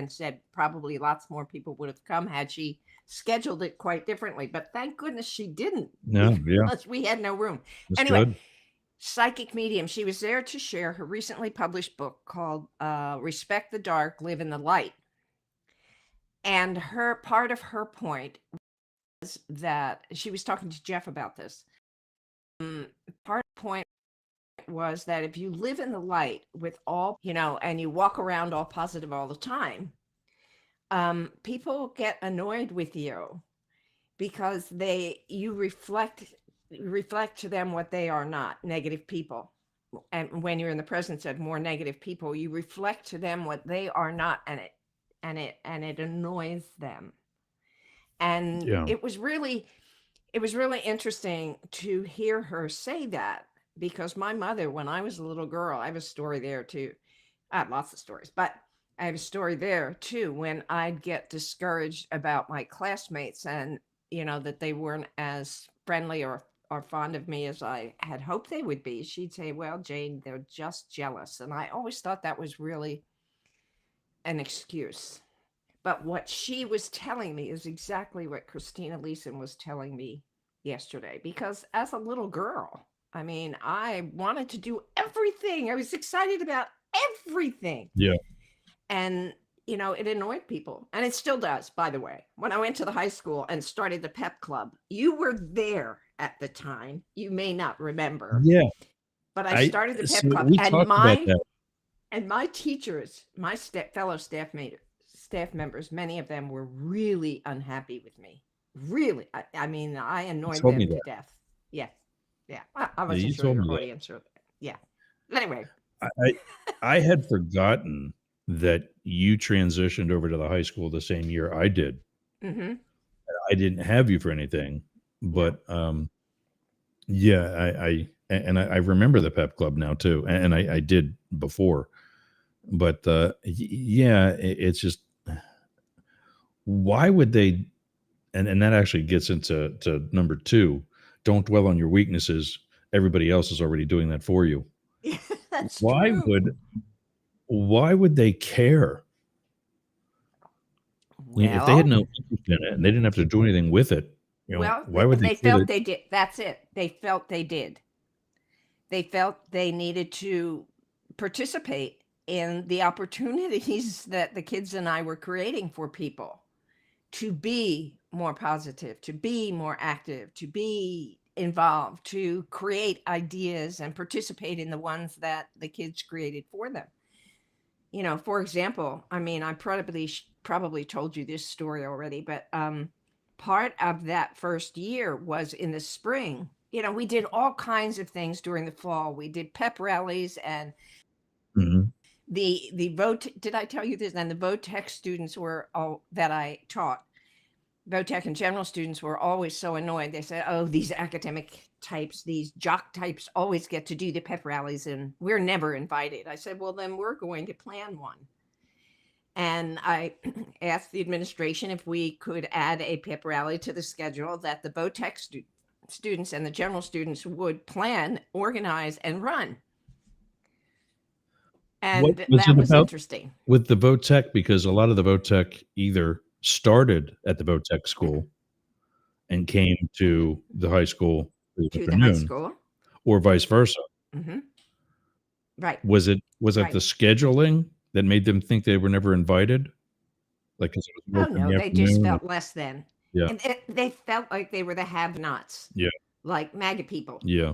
said probably lots more people would have come had she scheduled it quite differently. But thank goodness she didn't. Yeah, because we had no room. that's Anyway, good. psychic medium. She was there to share her recently published book called "Respect the Dark, Live in the Light." And part of her point that she was talking to Jeff about this. Part of the point was that if you live in the light with all, and you walk around all positive all the time, people get annoyed with you because you reflect to them what they are not, negative people. And when you're in the presence of more negative people, you reflect to them what they are not, and it annoys them. And it was really interesting to hear her say that, because my mother, when I was a little girl, I have a story there too. I have lots of stories, but I have a story there too. When I'd get discouraged about my classmates and, that they weren't as friendly or fond of me as I had hoped they would be, she'd say, "Well, Jane, they're just jealous." And I always thought that was really an excuse. But what she was telling me is exactly what Christina Leeson was telling me yesterday. Because as a little girl, I mean, I wanted to do everything. I was excited about everything. Yeah. And, it annoyed people. And it still does, by the way. When I went to the high school and started the pep club, you were there at the time. You may not remember. Yeah. But I started the pep club. We talked about that. And my teachers, my fellow staff members, many of them were really unhappy with me. Really. I mean, I annoyed them to death. Yeah. Yeah. I wasn't sure your audience. Yeah. Anyway. I had forgotten that you transitioned over to the high school the same year I did. Mm-hmm. I didn't have you for anything, but I remember the pep club now too. And I did before, but it's just, why would they? And that actually gets into number 2. Don't dwell on your weaknesses. Everybody else is already doing that for you. Yeah, that's true. Why would they care? Well, if they had no interest in it and they didn't have to do anything with it, why would they felt they did? That's it. They felt they did. They felt they needed to participate in the opportunities that the kids and I were creating for people to be more positive, to be more active, to be involved, to create ideas and participate in the ones that the kids created for them. For example, I mean, I probably told you this story already, but part of that first year was in the spring. We did all kinds of things during the fall. We did pep rallies and the vote. Did I tell you this? And the VOTEC students were all that I taught. VOTEC and general students were always so annoyed. They said, "Oh, these academic types, these jock types always get to do the pep rallies and we're never invited." I said, "Well, then we're going to plan one." And I asked the administration if we could add a pep rally to the schedule that the VOTEC students and the general students would plan, organize, and run. And that was interesting. With the VOTEC, because a lot of the VOTEC either started at the VOTEC school and came to the high school or vice versa. Mm-hmm. Right. Was it the scheduling that made them think they were never invited? Like, they just felt less than. Yeah. And they felt like they were the have-nots. Yeah. Like MAGA people. Yeah.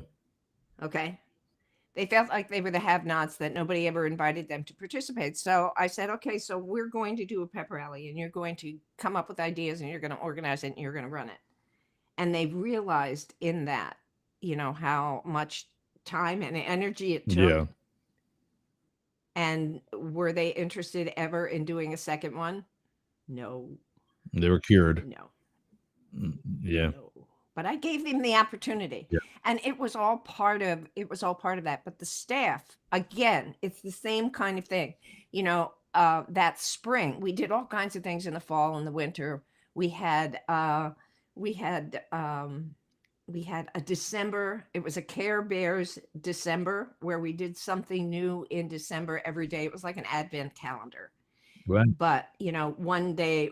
Okay. They felt like they were the have-nots, that nobody ever invited them to participate. So I said, okay, so we're going to do a pep rally and you're going to come up with ideas and you're going to organize it and you're going to run it. And they realized in that, how much time and energy it took. Yeah. And were they interested ever in doing a second one? No. They were cured. No. Yeah. No. But I gave them the opportunity. Yeah. And it was all part of that. But the staff, again, it's the same kind of thing. That spring, we did all kinds of things in the fall and the winter. We had a December, it was a Care Bears December, where we did something new in December every day. It was like an advent calendar. Right. But one day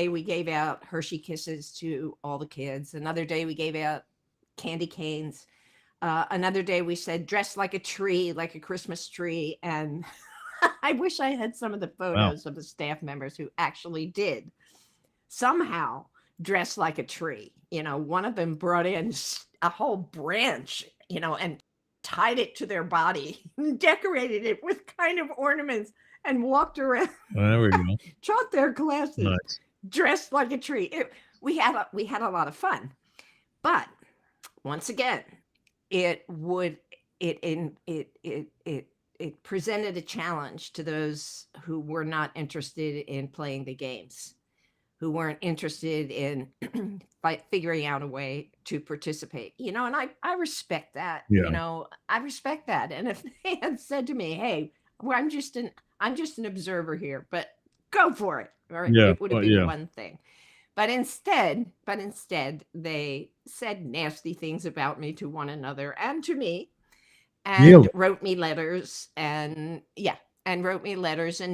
we gave out Hershey Kisses to all the kids. Another day we gave out candy canes. Another day we said dress like a tree, like a Christmas tree. And I wish I had some of the photos of the staff members who actually did somehow dress like a tree. One of them brought in a whole branch, and tied it to their body, decorated it with kind of ornaments, and walked around. There we go. Taught their classes, Nice. dressed like a tree. We had a lot of fun, but once again, it presented a challenge to those who were not interested in playing the games, who weren't interested in figuring out a way to participate, and I respect that. Yeah. I respect that. And if they had said to me, hey, well, I'm just an observer here, but go for it. Or Yeah. it would have been one thing. But instead, they said nasty things about me to one another and to me, and wrote me letters and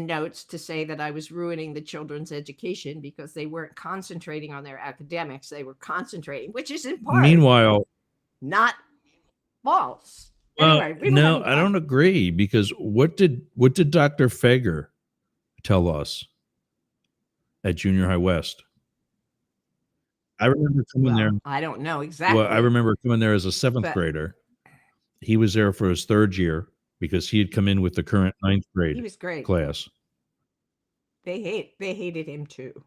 notes to say that I was ruining the children's education because they weren't concentrating on their academics. They were concentrating, which is in part, meanwhile, not false. Anyway, no, I don't agree, because what did Dr. Fager tell us at Junior High West? I remember coming there. I don't know exactly. Well, I remember coming there as a 7th grader. He was there for his 3rd year because he had come in with the current 9th grade he was great. class. They hated him too.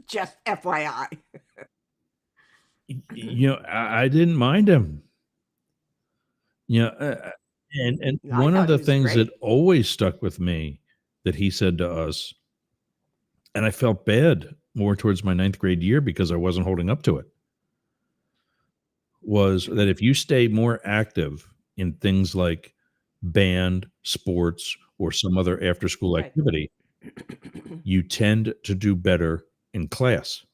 Just FYI. I didn't mind him. And one of the things that always stuck with me that he said to us, and I felt bad more towards my 9th grade year because I wasn't holding up to it, was that if you stay more active in things like band, sports, or some other after-school activity, you tend to do better in class.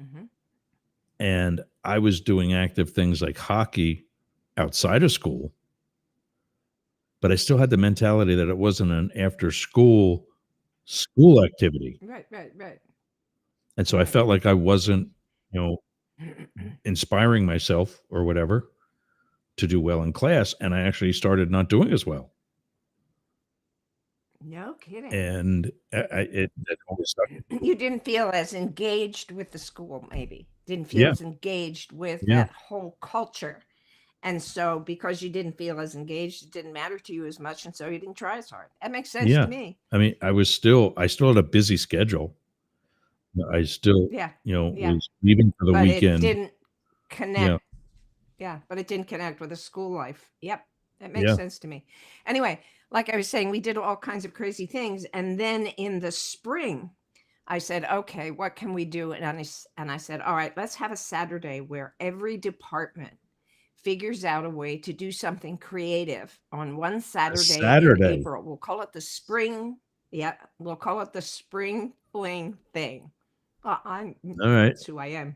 Mm-hmm. And I was doing active things like hockey outside of school, but I still had the mentality that it wasn't an after-school activity. Right. And so I felt like I wasn't, inspiring myself or whatever to do well in class, and I actually started not doing as well. No kidding. And it always stuck. You didn't feel as engaged with the school, maybe. Didn't feel as engaged with that whole culture. And so because you didn't feel as engaged, it didn't matter to you as much, and so you didn't try as hard. That makes sense to me. I mean, I still had a busy schedule. I still, was leaving for the weekend. It didn't connect. Yeah, but it didn't connect with the school life. Yep, that makes sense to me. Anyway, like I was saying, we did all kinds of crazy things. And then in the spring, I said, okay, what can we do? And I said, all right, let's have a Saturday where every department figures out a way to do something creative on one Saturday in April. We'll call it the spring. Yeah, we'll call it the spring fling thing. All right. That's who I am.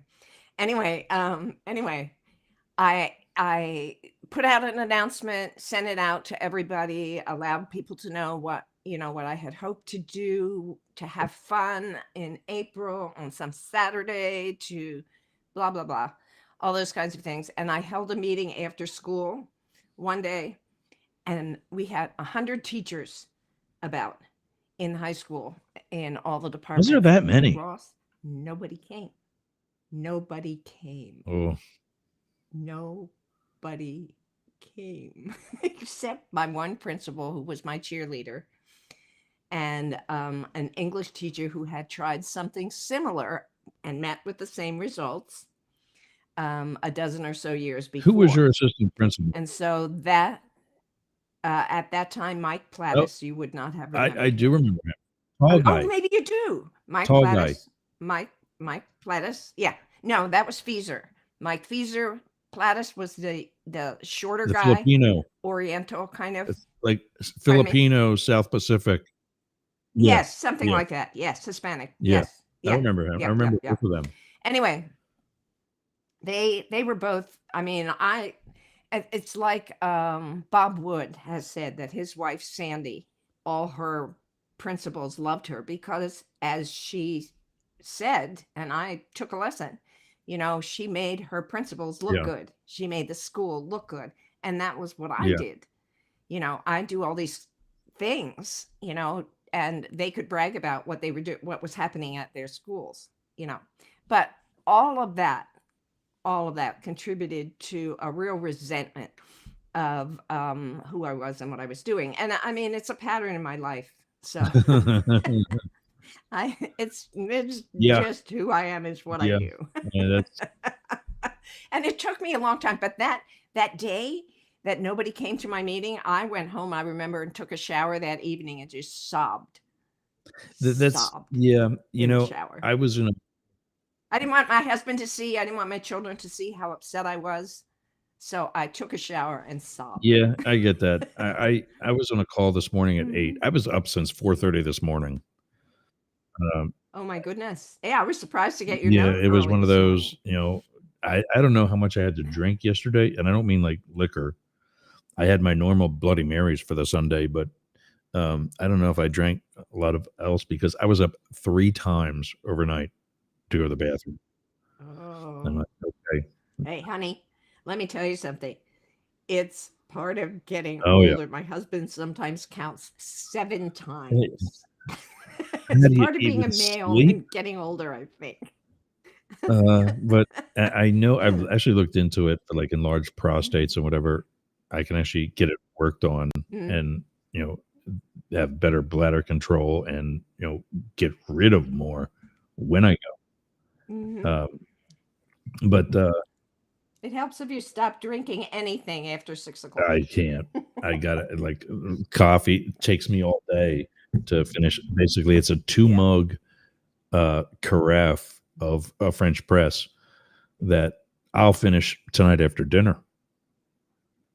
Anyway, I put out an announcement, sent it out to everybody, allowed people to know what I had hoped to do, to have fun in April on some Saturday, to blah, blah, blah, all those kinds of things. And I held a meeting after school one day, and we had 100 teachers about in high school in all the departments. Was there that many? Ross, nobody came. Oh. Nobody came except my one principal, who was my cheerleader, and an English teacher who had tried something similar and met with the same results a dozen or so years before. Who was your assistant principal? And so that at that time, Mike Plattis, you would not have remembered. I do remember him. Tall guy. Oh, maybe you do. Mike Tall Plattis. guy. Mike Plattis. Yeah. No, that was Feeser. Mike Feeser. Plattis was the shorter The guy. Filipino. Oriental kind of. Like Filipino, South Pacific. Yes, something like that. Yes, Hispanic. Yeah. Yes. I remember him. I remember both of them. Anyway, they were both, I mean, it's like Bob Wood has said that his wife, Sandy, all her principals loved her because, as she said, and I took a lesson, you know, she made her principals look good. She made the school look good. And that was what I did. You know, I do all these things, you know, and they could brag about what they were doing, what was happening at their schools, you know. But all of that contributed to a real resentment of who I was and what I was doing. And I mean, it's a pattern in my life. So it's just who I am is what I do. And it took me a long time. But that day that nobody came to my meeting, I went home, I remember, and took a shower that evening and just sobbed. Sobbed you know, shower. I was in a I didn't want my husband to see. I didn't want my children to see how upset I was. So I took a shower and sobbed. Yeah, I get that. I was on a call this morning at 8. I was up since 4:30 this morning. Oh my goodness. Yeah, I was surprised to get your Yeah, note it was early one of this those, morning. you know, I don't know how much I had to drink yesterday, and I don't mean like liquor. I had my normal Bloody Marys for the Sunday, but I don't know if I drank a lot of else because I was up 3 times overnight to go to the bathroom. Oh. I'm like, okay. Hey, honey, let me tell you something. It's part of getting Oh, yeah. older. My husband sometimes counts 7 times. It's part of being a male and getting older, I think. But I know I've actually looked into it for like enlarged prostates and whatever. I can actually get it worked on and, you know, have better bladder control and, you know, get rid of more when I go. But it helps if you stop drinking anything after 6 o'clock. I can't. I got it. Like coffee takes me all day to finish. Basically, it's a 2-mug carafe of a French press that I'll finish tonight after dinner.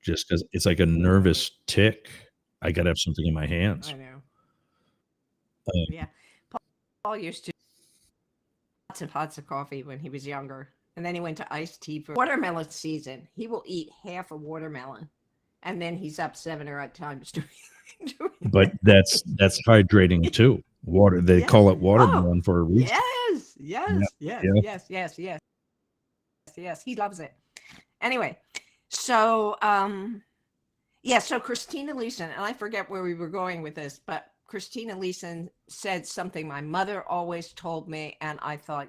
Just because it's like a nervous tick. I got to have something in my hands. I know. Yeah. Paul used to lots of coffee when he was younger. And then he went to iced tea for watermelon season. He will eat half a watermelon. And then he's up 7 or 8 times doing But that's hydrating too. Water. They call it watermelon for a reason. Yes. He loves it. Anyway, so so Christina Leeson, and I forget where we were going with this, but Christina Leeson said something my mother always told me, and I thought,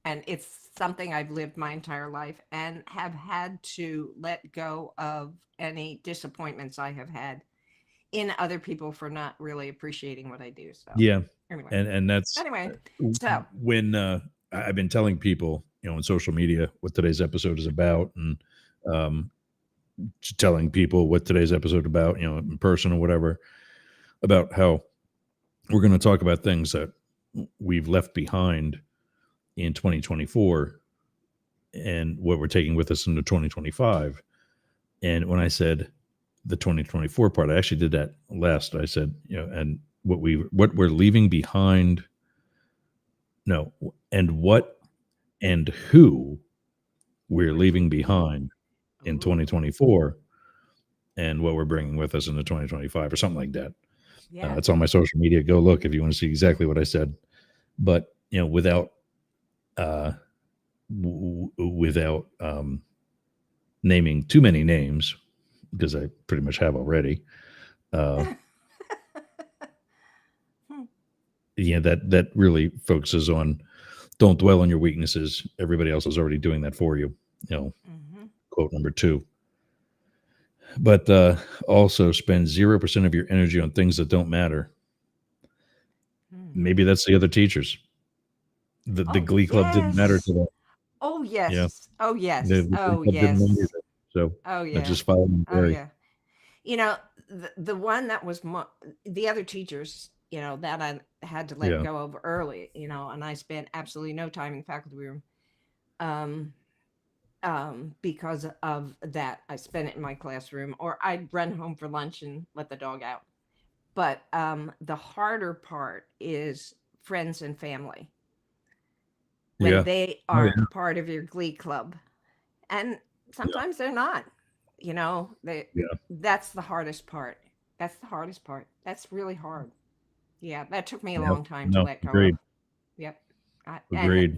and it's something I've lived my entire life and have had to let go of any disappointments I have had in other people for not really appreciating what I do. So anyway, and that's so when I've been telling people, you know, on social media what today's episode is about, and telling people what today's episode about, you know, in person or whatever, about how we're going to talk about things that we've left behind in 2024 and what we're taking with us into 2025. And when I said the 2024 part, I actually did that last. I said, you know, and what we're leaving behind. No, and what and who we're leaving behind in 2024 and what we're bringing with us into 2025 or something like that. It's on my social media. Go look if you want to see exactly what I said. But, you know, without naming too many names, because I pretty much have already. That really focuses on don't dwell on your weaknesses. Everybody else is already doing that for you. You know, quote number 2. But also spend 0% of your energy on things that don't matter. Maybe that's the other teachers. The Oh, Glee Club didn't matter to yes. them. Oh, Yeah. yes. Oh, The yes. Glee Oh, Club didn't know yes. either. So Oh, I yeah. just followed Oh, Gary. yeah. You know, the one that was the other teachers, you know, that I had to let Yeah. go of early, you know, and I spent absolutely no time in the faculty room. Because of that, I spent it in my classroom, or I'd run home for lunch and let the dog out. But the harder part is friends and family when Yeah. they Oh, yeah. aren't part of your Glee Club, and sometimes they're not. You know, Yeah. that's the hardest part. That's the hardest part. That's really hard. Yeah, that took me a Yeah. long time to No, let go of. agreed. Yep. And Agreed.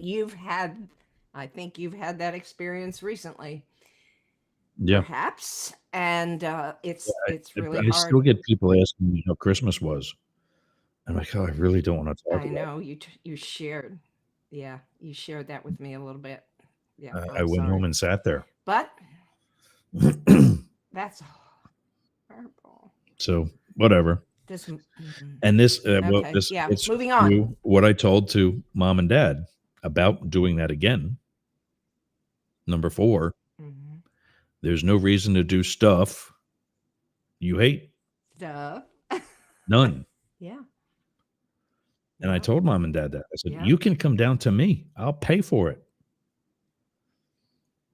I think you've had that experience recently, Yeah. perhaps, and it's really I still hard. get people asking me how Christmas was. I'm like, oh, I really don't want to talk I about know you shared, yeah, you shared that with me a little bit. Yeah, it. I I'm went home sorry, and sat there. but that's horrible. So whatever. This, And this, okay, yeah, it's moving on. true what I told to mom and dad about doing that again. Number 4, Mhm. there's no reason to do stuff you hate. Stuff. None. Yeah, And I yeah, told mom and dad that. I said, yeah. you can come down to me. I'll pay for it.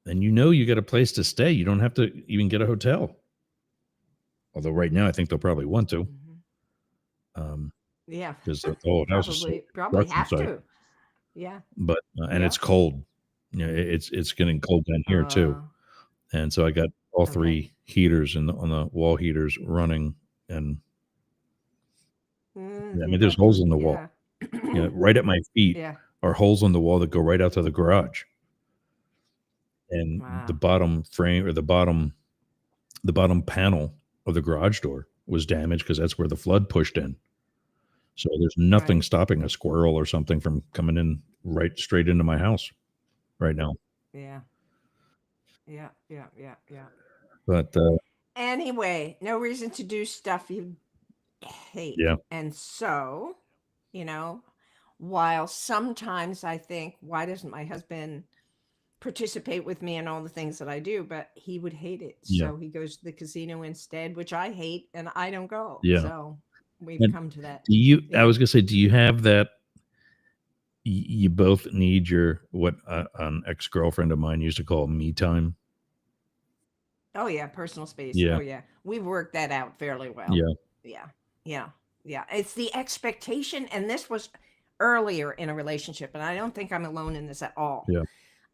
And you know you got a place to stay. You don't have to even get a hotel. Although right now I think they'll probably want to. Mhm. Yeah, Because the whole house is so probably construction have site. to. Yeah, But and yeah. it's cold. You know, it's getting cold down here too. And so I got all Okay. 3 heaters on the wall heaters running, and I mean, there's holes in the wall. Yeah. You know, right at my feet Yeah. are holes in the wall that go right out to the garage. And the Wow. bottom frame, or the bottom panel of the garage door was damaged because that's where the flood pushed in. So there's nothing Right. stopping a squirrel or something from coming in right straight into my house right now. Yeah. Yeah. Yeah. Yeah. Yeah. But Anyway, no reason to do stuff you hate. yeah, And so, you know, while sometimes I think, why doesn't my husband participate with me in all the things that I do? But he would hate it. yeah, So he goes to the casino instead, which I hate, and I don't go. yeah. So we've And come to that. do you? I Yeah. was gonna say, do you have that? You both need your what an ex girlfriend of mine used to call me time. Oh yeah, personal space. Yeah, Oh yeah. We've worked that out fairly well. yeah, Yeah. Yeah. Yeah. It's the expectation, and this was earlier in a relationship, and I don't think I'm alone in this at all. yeah,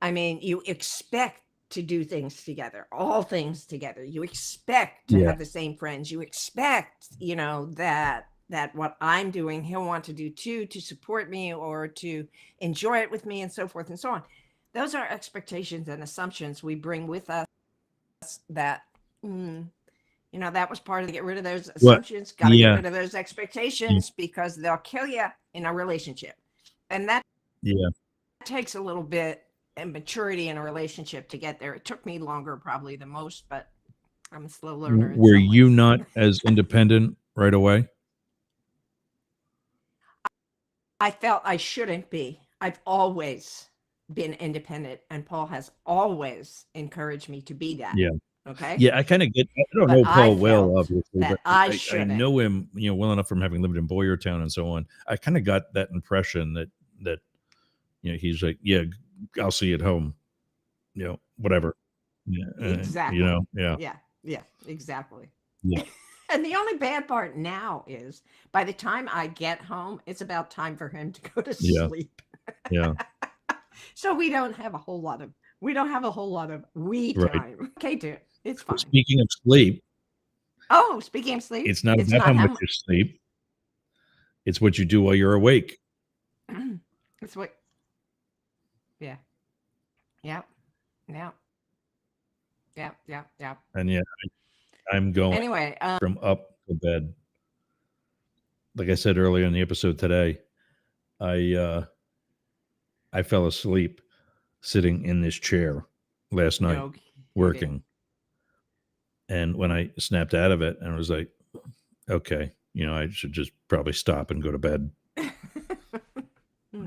I mean, you expect to do things together, all things together. You expect to yeah, have the same friends. You expect, you know, that what I'm doing, he'll want to do too, to support me or to enjoy it with me, and so forth and so on. Those are expectations and assumptions we bring with us that you know, that was part of get rid of those what? assumptions, got to get Yeah, rid of those expectations because they'll kill you in a relationship. And that yeah. takes a little bit and maturity in a relationship to get there. It took me longer probably than most, but I'm a slow learner in Were some you ways. not as independent right away? I felt I shouldn't be. I've always been independent, and Paul has always encouraged me to be that. Yeah. Okay. Yeah, I kind of get. I don't But know I Paul well, felt obviously, that but I I shouldn't. know him, you know, well enough from having lived in Boyertown and so on. I kind of got that impression that you know, he's like, yeah, I'll see you at home, you know, whatever. Yeah, Exactly. you know, yeah, Yeah. Yeah. Exactly. yeah, And the only bad part now is by the time I get home, it's about time for him to go to yeah, sleep. yeah. So we don't have a whole lot of we we Right. time. Okay, dude. It's fine. Speaking of sleep, Oh, speaking of sleep, it's not it's about not how much how you sleep; it's what you do while you're awake. it's what yeah. Yeah. Yeah. Yeah. Yeah. Yeah. And yeah, I'm going Anyway, from up to bed. Like I said earlier in the episode today, I I fell asleep sitting in this chair last night no, working. And when I snapped out of it, and I was like, okay, you know, I should just probably stop and go to bed.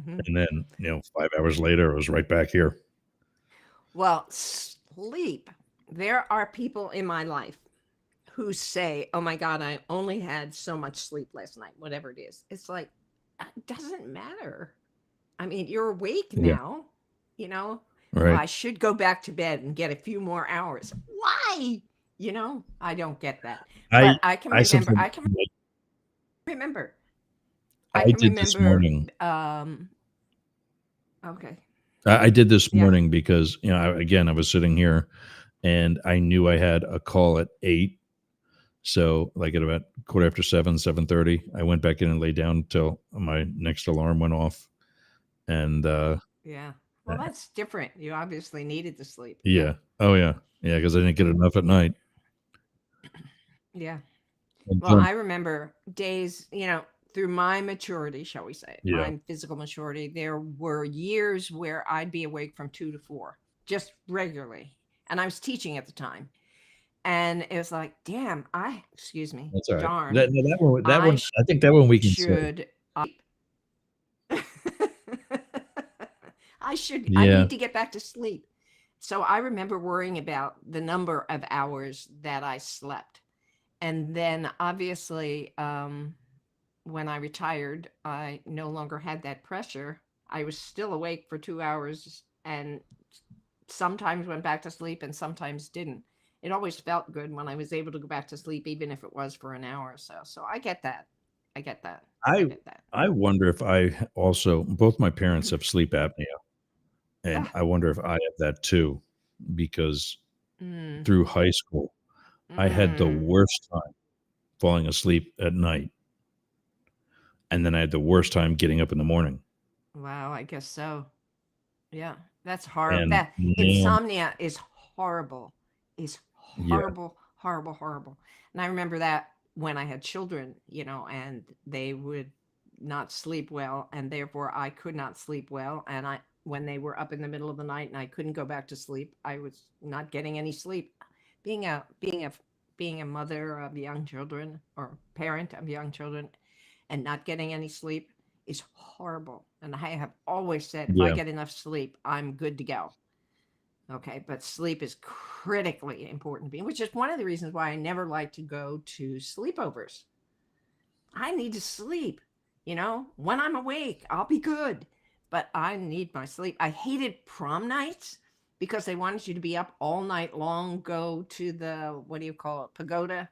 Mhm. And then, 5 hours later, I was right back here. Well, sleep. There are people in my life who say, "Oh my God, I only had so much sleep last night," whatever it is. It's like, it doesn't matter. I mean, you're awake Yeah. now, you know? Well, Right. I should go back to bed and get a few more hours. Why? I don't get that. I, But I can I remember, something I can remember, I I can did this remember, morning. okay. I did this Yeah. morning because, I was sitting here and I knew I had a call at 8. So like at about 7:15, 7:30, I went back in and lay down till my next alarm went off. And Yeah. Well, that's different. You obviously needed the sleep. yeah. Oh yeah. Yeah, because I didn't get enough at night. Yeah. And Well, fun. I remember days, through my maturity, shall we say, Yeah. my physical maturity, there were years where I'd be awake from 2 to 4, just regularly. And I was teaching at the time. And it was like, damn, excuse me, That's all right. darn, That I one, I think that one we can say. should, I Yeah. need to get back to sleep. So I remember worrying about the number of hours that I slept. And then obviously, when I retired, I no longer had that pressure. I was still awake for 2 hours and sometimes went back to sleep and sometimes didn't. It always felt good when I was able to go back to sleep, even if it was for an hour or so. So I get that. I get that. I I get that. I wonder if I also both my parents have sleep apnea, and Ah, I wonder if I have that too, because mm, through high school, I had the mm. worst time falling asleep at night, and then I had the worst time getting up in the morning. Wow, I guess so. Yeah, that's horrible. And That man, insomnia is horrible. Is yeah, horrible, horrible, horrible. And I remember that when I had children, and they would not sleep well, and therefore I could not sleep well. And when they were up in the middle of the night and I couldn't go back to sleep, I was not getting any sleep. Being a mother of young children or parent of young children and not getting any sleep is horrible. And I have always said, if I yeah, get enough sleep, I'm good to go. Okay. But sleep is critically important to me, which is one of the reasons why I never like to go to sleepovers. I need to sleep. When I'm awake, I'll be good, but I need my sleep. I hated prom nights because they wanted you to be up all night long, go to the, what do you call it, pagoda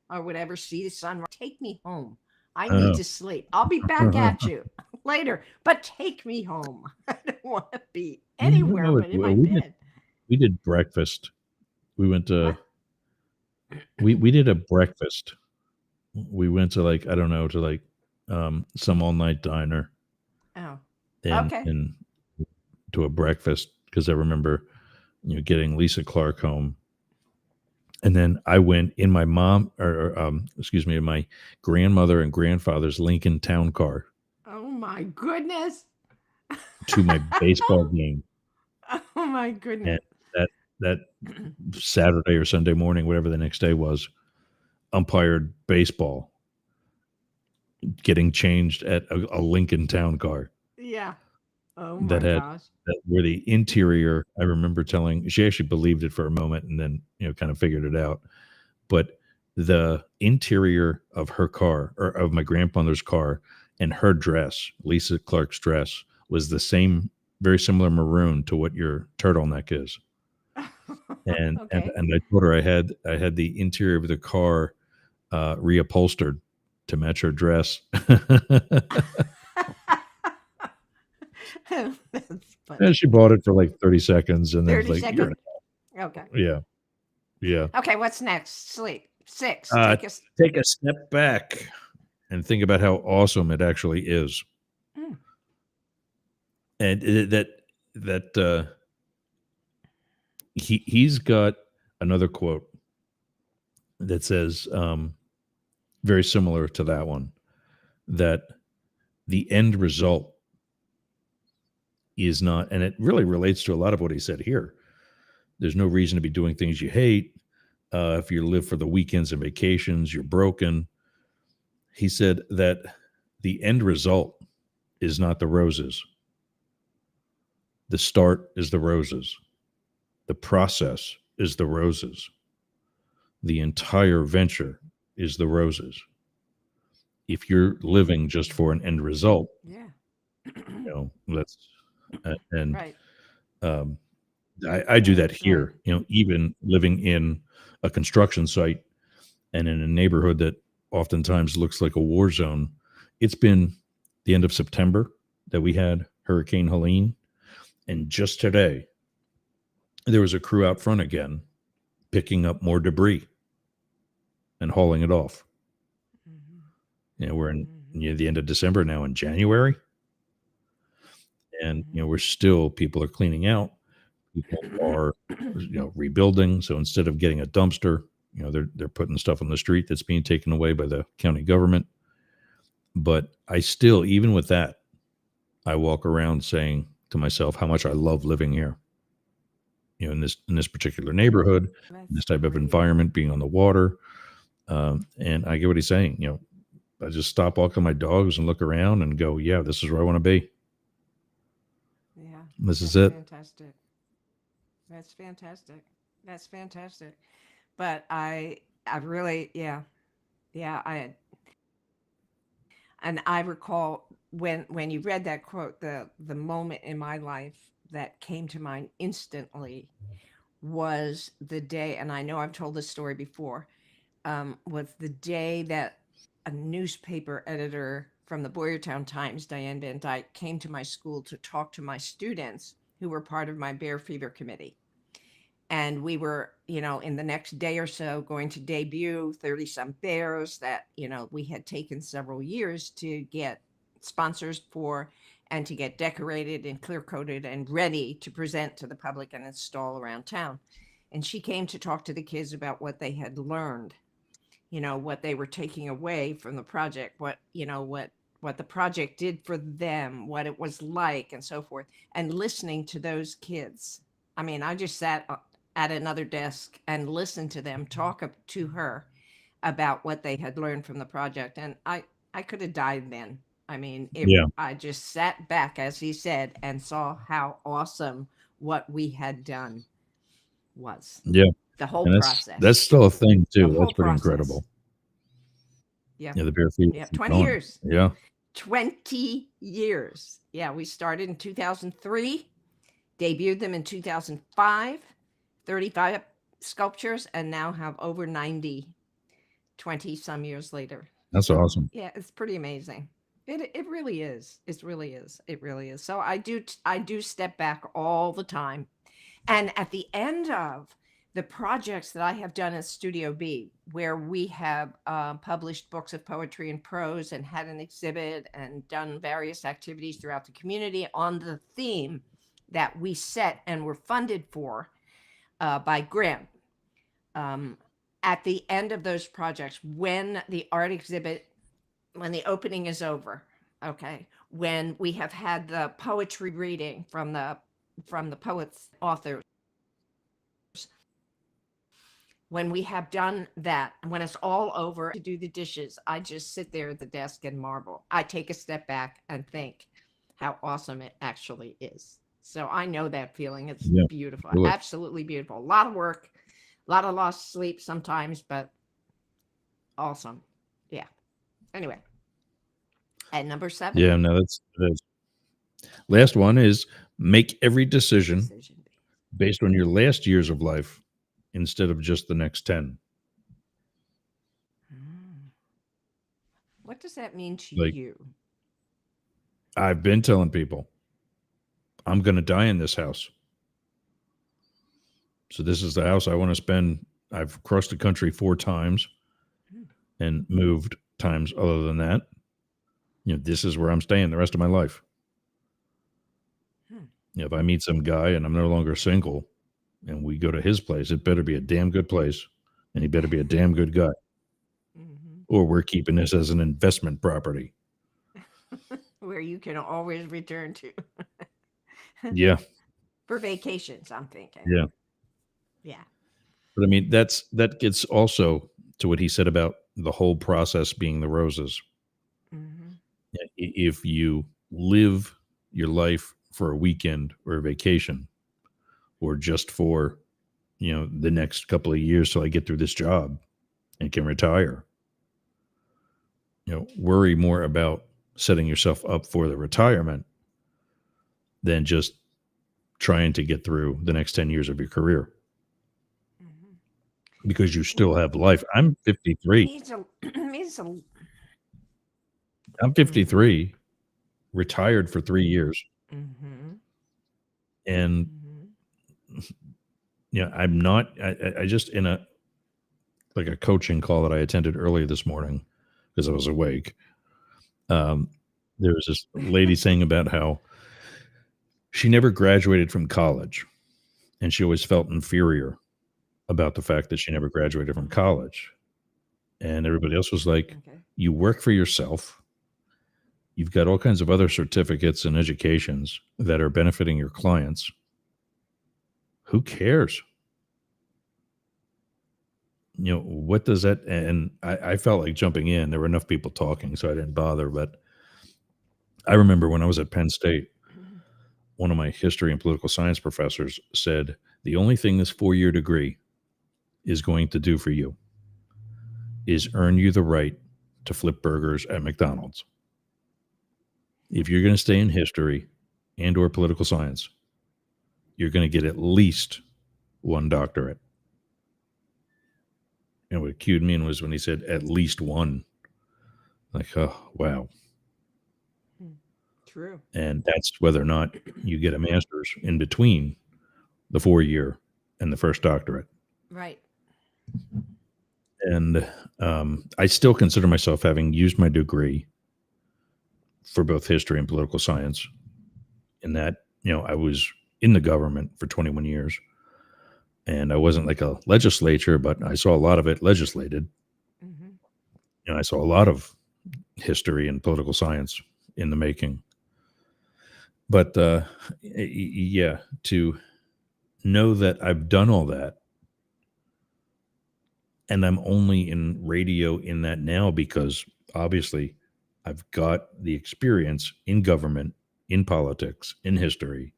or whatever, see the sunrise. Take me home. I need oh, to sleep. I'll be back at you later, but take me home. I don't want to be anywhere but in my bed. we did breakfast. We went to What? we did a breakfast. We went to like I don't know to like some all night diner Oh, and okay. and to a breakfast because I remember getting Lisa Clark home. And then I went in my in my grandmother and grandfather's Lincoln Town car Oh my goodness. to my baseball game. Oh my And goodness. that Saturday or Sunday morning, whatever the next day was, umpired baseball, getting changed at a Lincoln Town car Yeah. Oh that my had gosh. that where the interior. I remember telling she actually believed it for a moment and then kind of figured it out. But the interior of her car or of my grandmother's car and her dress, Lisa Clark's dress, was the same, very similar maroon to what your turtleneck is. And and Okay. and I told her I had the interior of the car reupholstered to match her dress. That's And funny. she bought it for like 30 seconds and then was 30 like, seconds. Okay. yeah, yeah. Okay. What's next? Sleep. 6. Take us. Take a step back and think about how awesome it actually is. Mm, And he's got another quote that says very similar to that one, that the end result is not, and it really relates to a lot of what he said here. There's no reason to be doing things you hate. If you live for the weekends and vacations, you're broken. He said that the end result is not the roses. The start is the roses. The process is the roses. The entire venture is the roses. If you're living just for an end result, Yeah. let's and Right. I do that Right. here. Even living in a construction site and in a neighborhood that oftentimes looks like a war zone. It's been the end of September that we had Hurricane Helene, and just today there was a crew out front again picking up more debris and hauling it off. We're in the end of December now, in January, and people are cleaning out. People are rebuilding. So instead of getting a dumpster, they're putting stuff on the street that's being taken away by the county government. But I still, even with that, I walk around saying to myself how much I love living here. In this particular neighborhood, this type of environment, being on the water. And I get what he's saying. I just stop walking my dogs and look around and go, yeah, this is where I want to be. Yeah. This is it. Fantastic. That's fantastic. That's fantastic. But I really, yeah. I recall when you read that quote, the moment in my life that came to mind instantly was the day, and I know I've told this story before, was the day that a newspaper editor from the Boyertown Times, Diane Van Dyke, came to my school to talk to my students who were part of my Bear Fever committee. And we were, in the next day or so going to debut 30-some bears that, we had taken several years to get sponsors for and to get decorated and clear-coated and ready to present to the public and install around town. And she came to talk to the kids about what they had learned, what they were taking away from the project, what the project did for them, what it was like, and so forth. And listening to those kids. I mean, I just sat at another desk and listened to them talk to her about what they had learned from the project. And I could have died then. I mean, I just sat back, as he said, and saw how awesome what we had done was. Yeah. The whole process. That's still a thing too. That's pretty incredible. Yeah. Yeah. The Bear Fever. Yeah. 20 years. Yeah. 20 years. Yeah. We started in 2003, debuted them in 2005, 35 sculptures, and now have over 90, 20 some years later. That's awesome. Yeah. It's pretty amazing. It really is. It really is. It really is. So I do step back all the time. And at the end of the projects that I have done at Studio B, where we have published books of poetry and prose and had an exhibit and done various activities throughout the community on the theme that we set and were funded for by grant. At the end of those projects, when the art exhibit, when the opening is over, okay, when we have had the poetry reading from the poets, authors, when we have done that, when it's all over to do the dishes, I just sit there at the desk and marvel. I take a step back and think how awesome it actually is. So I know that feeling. It's beautiful. Really. Absolutely beautiful. A lot of work, a lot of lost sleep sometimes, but awesome. Yeah. Anyway. At number 7. Yeah, no, that's last one is make every decision based on your last years of life instead of just the next 10. What does that mean to you? I've been telling people, I'm going to die in this house. So this is the house I want to spend. I've crossed the country 4 times and moved times other than that. This is where I'm staying the rest of my life. If I meet some guy and I'm no longer single and we go to his place, it better be a damn good place and he better be a damn good guy. Or we're keeping this as an investment property. Where you can always return to. Yeah. For vacations, I'm thinking. Yeah. Yeah. But I mean, that gets also to what he said about the whole process being the roses. If you live your life for a weekend or a vacation, or just for, the next couple of years till I get through this job and can retire. Worry more about setting yourself up for the retirement than just trying to get through the next 10 years of your career, because you still have life. I'm 53. I'm 53, retired for 3 years. And I'm not, I just, in a coaching call that I attended earlier this morning because I was awake. There was this lady saying about how she never graduated from college, and she always felt inferior about the fact that she never graduated from college. And everybody else was like, you work for yourself. You've got all kinds of other certificates and educations that are benefiting your clients. Who cares? What does that, and I felt like jumping in. There were enough people talking, so I didn't bother. But I remember when I was at Penn State, one of my history and political science professors said, the only thing this 4-year degree is going to do for you is earn you the right to flip burgers at McDonald's. If you're going to stay in history and or political science, you're going to get at least one doctorate. And what cued me in was when he said at least one. Like, oh, wow. True. And that's whether or not you get a master's in between the 4-year and the first doctorate. Right. And I still consider myself having used my degree for both history and political science, in that, I was in the government for 21 years. And I wasn't like a legislature, but I saw a lot of it legislated. I saw a lot of history and political science in the making. But yeah, to know that I've done all that, and I'm only in radio in that now because obviously I've got the experience in government, in politics, in history.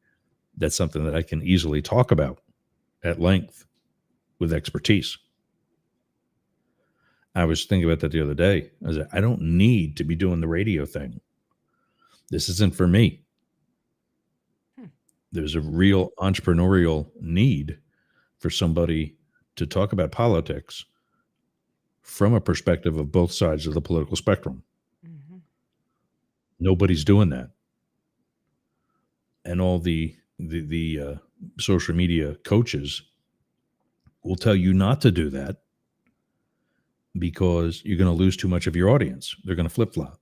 That's something that I can easily talk about at length with expertise. I was thinking about that the other day. I was like, I don't need to be doing the radio thing. This isn't for me. There's a real entrepreneurial need for somebody to talk about politics from a perspective of both sides of the political spectrum. Nobody's doing that. And all the social media coaches will tell you not to do that because you're going to lose too much of your audience. They're going to flip-flop.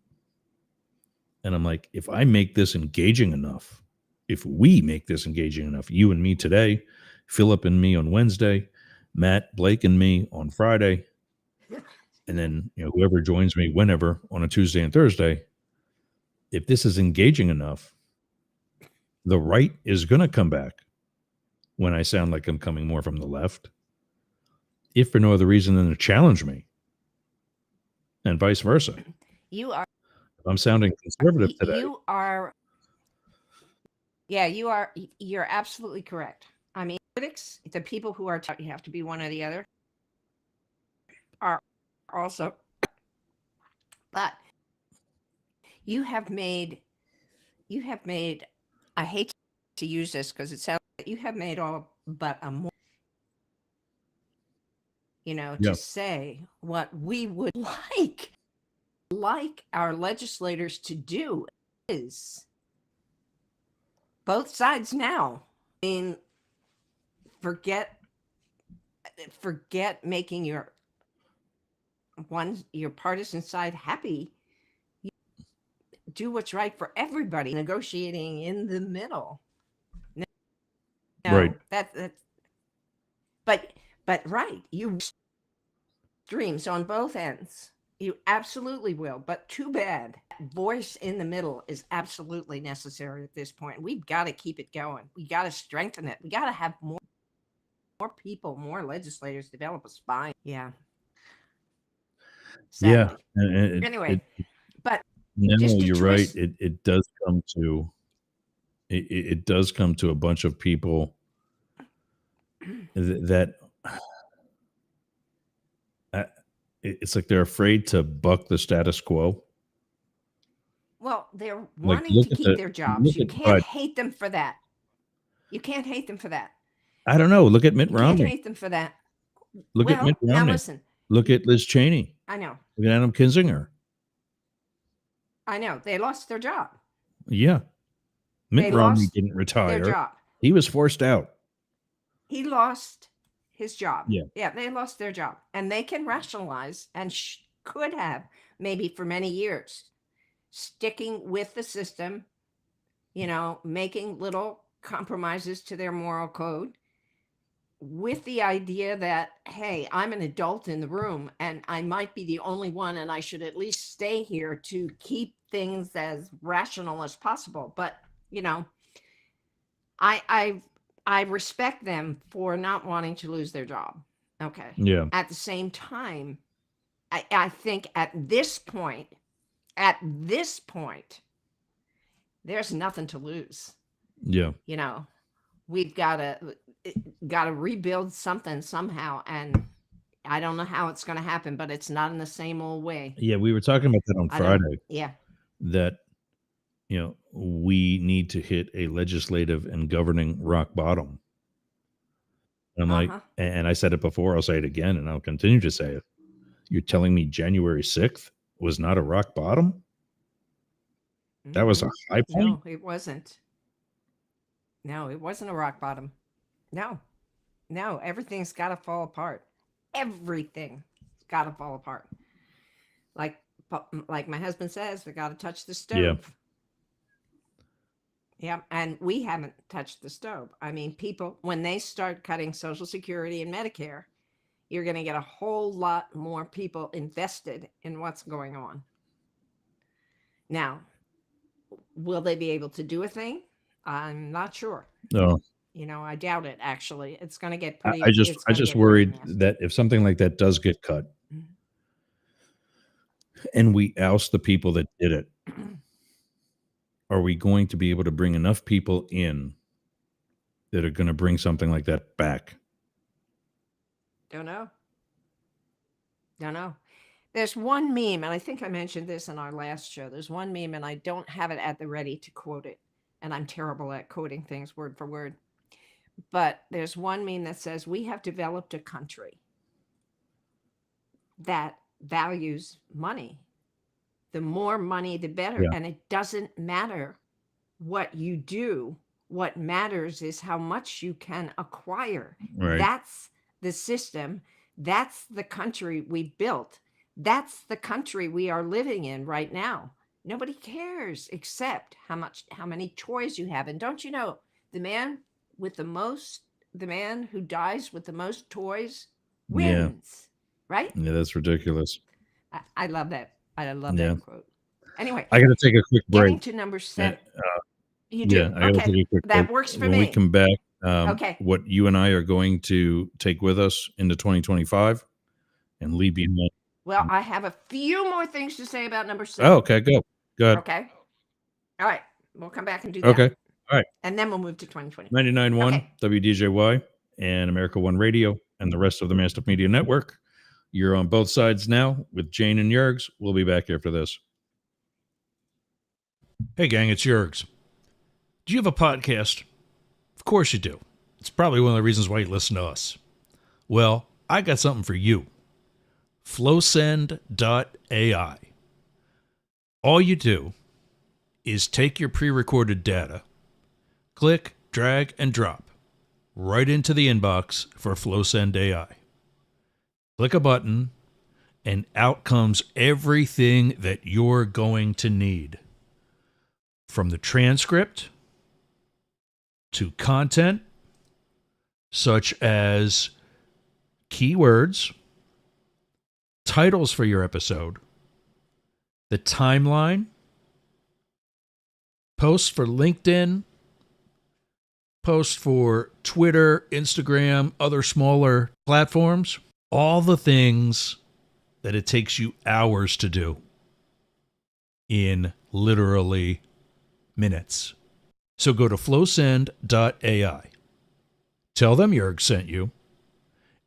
And I'm like, if I make this engaging enough, if we make this engaging enough, you and me today, Philip and me on Wednesday, Matt, Blake, and me on Friday, and then whoever joins me whenever on a Tuesday and Thursday, if this is engaging enough, the right is going to come back when I sound like I'm coming more from the left, if for no other reason than to challenge me, and vice versa. You are. If I'm sounding conservative today. You are. Yeah, you are. You're absolutely correct. I mean, critics, the people who are you have to be one or the other, are also. But you have made. I hate to use this because it sounds like you have made all but a more. To say what we would like our legislators to do is both sides now. I mean, forget making your partisan side happy. You do what's right for everybody. Negotiating in the middle. No, right. But right, you streams on both ends. You absolutely will. But too bad. Voice in the middle is absolutely necessary at this point. We've got to keep it going. We got to strengthen it. We got to have more people, more legislators develop a spine. Yeah. Sadly. Yeah. Anyway, but No, Just a you're right. twist. It does come to it does come to a bunch of people that uh, it's like they're afraid to buck the status quo. Well, they're Like wanting to keep their jobs. look You at can't Biden. hate them for that. You can't hate them for that. I don't know. Look at Mitt You can't Romney. hate them for that. Look at Mitt Well, now Romney. listen. Look at Liz Cheney. I know. Look at Adam Kinzinger. I know. They lost their job. Yeah. Mitt They Romney lost didn't their retire. job. He was forced out. He lost his job. Yeah. Yeah, they lost their job. And they can rationalize and could have maybe for many years sticking with the system, making little compromises to their moral code with the idea that, hey, I'm an adult in the room and I might be the only one and I should at least stay here to keep things as rational as possible. But, I respect them for not wanting to lose their job. Okay. Yeah. At the same time, I think at this point, there's nothing to lose. Yeah. We've got to rebuild something somehow, and I don't know how it's going to happen, but it's not in the same old way. Yeah, we were talking about that on Friday. Yeah. That we need to hit a legislative and governing rock bottom. And I'm like, and I said it before, I'll say it again, and I'll continue to say it. You're telling me January 6th was not a rock bottom? That was a high point? No, it wasn't. No, it wasn't a rock bottom. No, everything's got to fall apart. Everything's got to fall apart. Like my husband says, we got to touch the stove. Yeah. Yeah, and we haven't touched the stove. I mean, people, when they start cutting Social Security and Medicare, you're going to get a whole lot more people invested in what's going on. Now, will they be able to do a thing? I'm not sure. No. I doubt it, actually. It's going to get pretty... I just worried that if something like that does get cut, and we oust the people that did it, are we going to be able to bring enough people in that are going to bring something like that back? Don't know. There's one meme, and I think I mentioned this in our last show. There's one meme, and I don't have it at the ready to quote it, and I'm terrible at quoting things word for word. But there's one meme that says, we have developed a country that values money. The more money, the better. Yeah. And it doesn't matter what you do. What matters is how much you can acquire. Right. That's the system. That's the country we built. That's the country we are living in right now. Nobody cares except how many toys you have. And don't you know, the man who dies with the most toys wins. Yeah. Right? Yeah, that's ridiculous. I love that. I love that quote. Anyway, I got to take a quick break. Getting to number 7. You do? Yeah, I got to take a quick break. That works for me. When we come back, what you and I are going to take with us into 2025 and leave behind. Well, I have a few more things to say about number 7. Oh, okay, go ahead. Okay. All right. We'll come back and do that. Okay. All right. And then we'll move to 2020. 99.1 WDJY and America One Radio and the rest of the Mastiff Media Network. You're on both sides now with Jane and Yergz. We'll be back after this. Hey, gang, it's Yergz. Do you have a podcast? Of course you do. It's probably one of the reasons why you listen to us. Well, I got something for you. Flowsend.ai. All you do is take your pre-recorded data, click, drag, and drop right into the inbox for Flowsend AI. Click a button, and out comes everything that you're going to need. From the transcript to content, such as keywords, titles for your episode, the timeline, posts for LinkedIn, posts for Twitter, Instagram, other smaller platforms. All the things that it takes you hours to do. in literally minutes. So go to flowsend.ai. Tell them Yergz sent you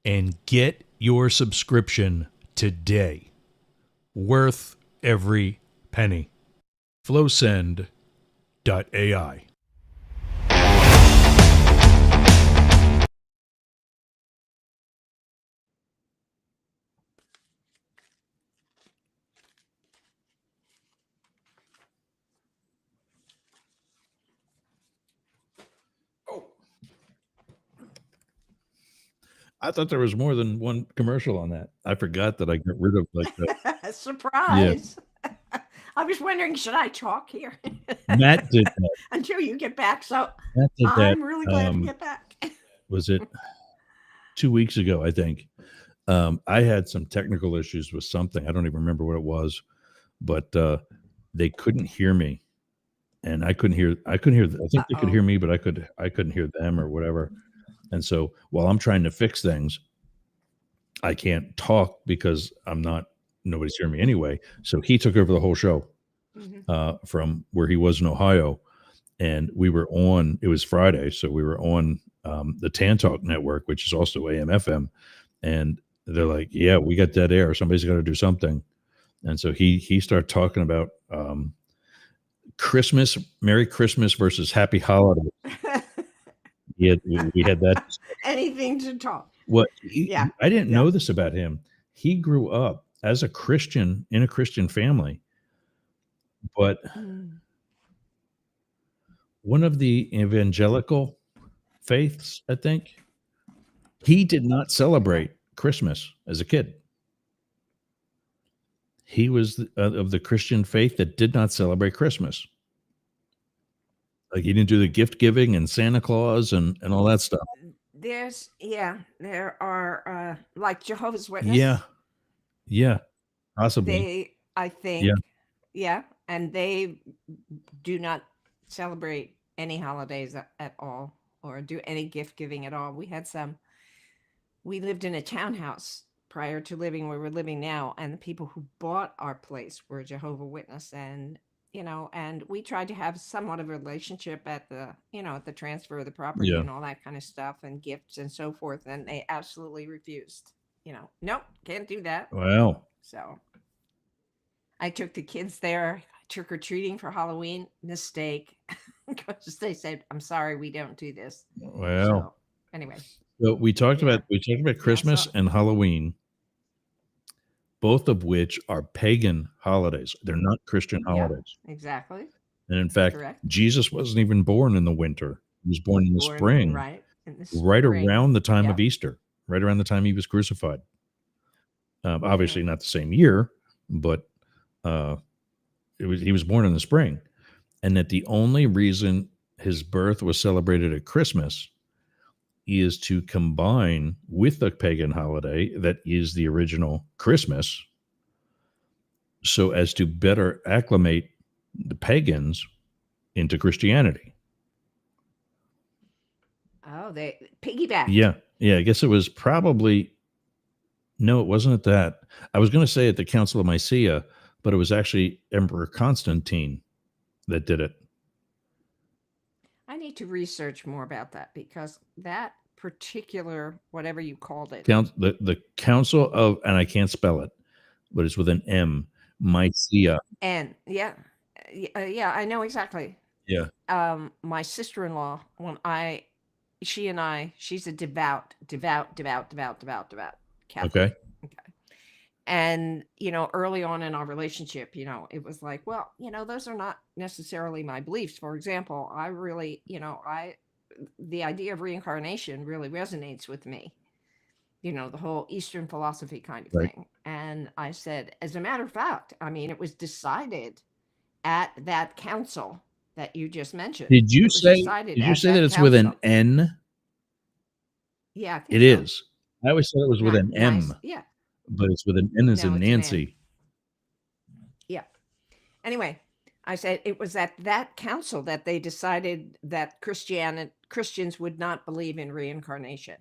and get your subscription today. Worth every penny. Flowsend.ai. I thought there was more than one commercial on that. I forgot that I got rid of like the Surprise. I was wondering, should I talk here? Matt did that. Until you get back. So Matt did that. I'm really glad to get back. Was it 2 weeks ago, I think? I had some technical issues with something. I don't even remember what it was, but they couldn't hear me, and I couldn't hear. I think they could hear me, but I couldn't hear them or whatever. And so while I'm trying to fix things, I can't talk because nobody's hearing me anyway. So he took over the whole show from where he was in Ohio, and we were on. It was Friday, so we were on the Tan Talk network, which is also AM FM, and they're like, "Yeah, we got dead air. Somebody's got to do something." And so he started talking about Christmas, Merry Christmas versus Happy Holidays. We had that. Anything to talk. What? I didn't know this about him. He grew up as a Christian in a Christian family, but one of the evangelical faiths, I think, he did not celebrate Christmas as a kid. He was of the Christian faith that did not celebrate Christmas. Like he didn't do the gift giving and Santa Claus and all that stuff. There are like Jehovah's Witness. Yeah, possibly. I think, and they do not celebrate any holidays at all or do any gift giving at all. We lived in a townhouse prior to living where we're living now, and the people who bought our place were Jehovah's Witness, and and we tried to have somewhat of a relationship at the transfer of the property and all that kind of stuff and gifts and so forth. And they absolutely refused, nope, can't do that. Wow. So I took the kids there, trick-or-treating for Halloween. Mistake. Because they said, I'm sorry, we don't do this. Wow. So, anyway. So we talked about Christmas and Halloween, both of which are pagan holidays. They're not Christian holidays. Exactly. And in fact, Jesus wasn't even born in the winter. He was born in the spring. Right. Right around the time of Easter, right around the time he was crucified. Obviously not the same year, but he was born in the spring. And that the only reason his birth was celebrated at Christmas is to combine with the pagan holiday that is the original Christmas, so as to better acclimate the pagans into Christianity. Oh, they piggyback. Yeah. I guess it was probably, no, it wasn't at that. I was going to say at the Council of Nicaea, but it was actually Emperor Constantine that did it. I need to research more about that because that particular, whatever you called it. The Council of, and I can't spell it, but it's with an M, Nicaea. And I know exactly. Yeah. My sister-in-law, she's a devout Catholic. Okay. And, early on in our relationship, it was like, well, those are not necessarily my beliefs. For example, I really, the idea of reincarnation really resonates with me, the whole Eastern philosophy kind of thing. And I said, as a matter of fact, it was decided at that council that you just mentioned. Did you say that it's with an N? Yeah. It is. I always thought it was with an M. Yeah. But it's with an N as in Nancy. Yeah. Anyway, I said it was at that council that they decided that Christians would not believe in reincarnation.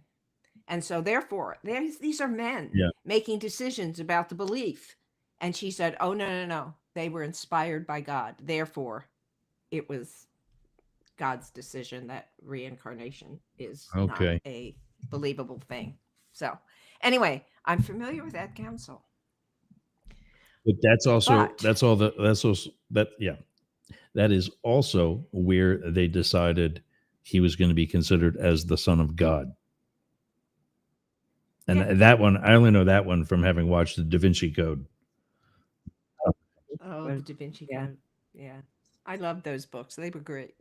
And so therefore, these are men making decisions about the belief. And she said, oh, no. They were inspired by God. Therefore, it was God's decision that reincarnation is not Okay. a believable thing. So, anyway, I'm familiar with that council. But that's also But- that's all the that's also that yeah. That is also where they decided he was going to be considered as the son of God. And Yeah. that one, I only know that one from having watched the Da Vinci Code. Oh, the Da Vinci Code. Yeah. I love those books. They were great.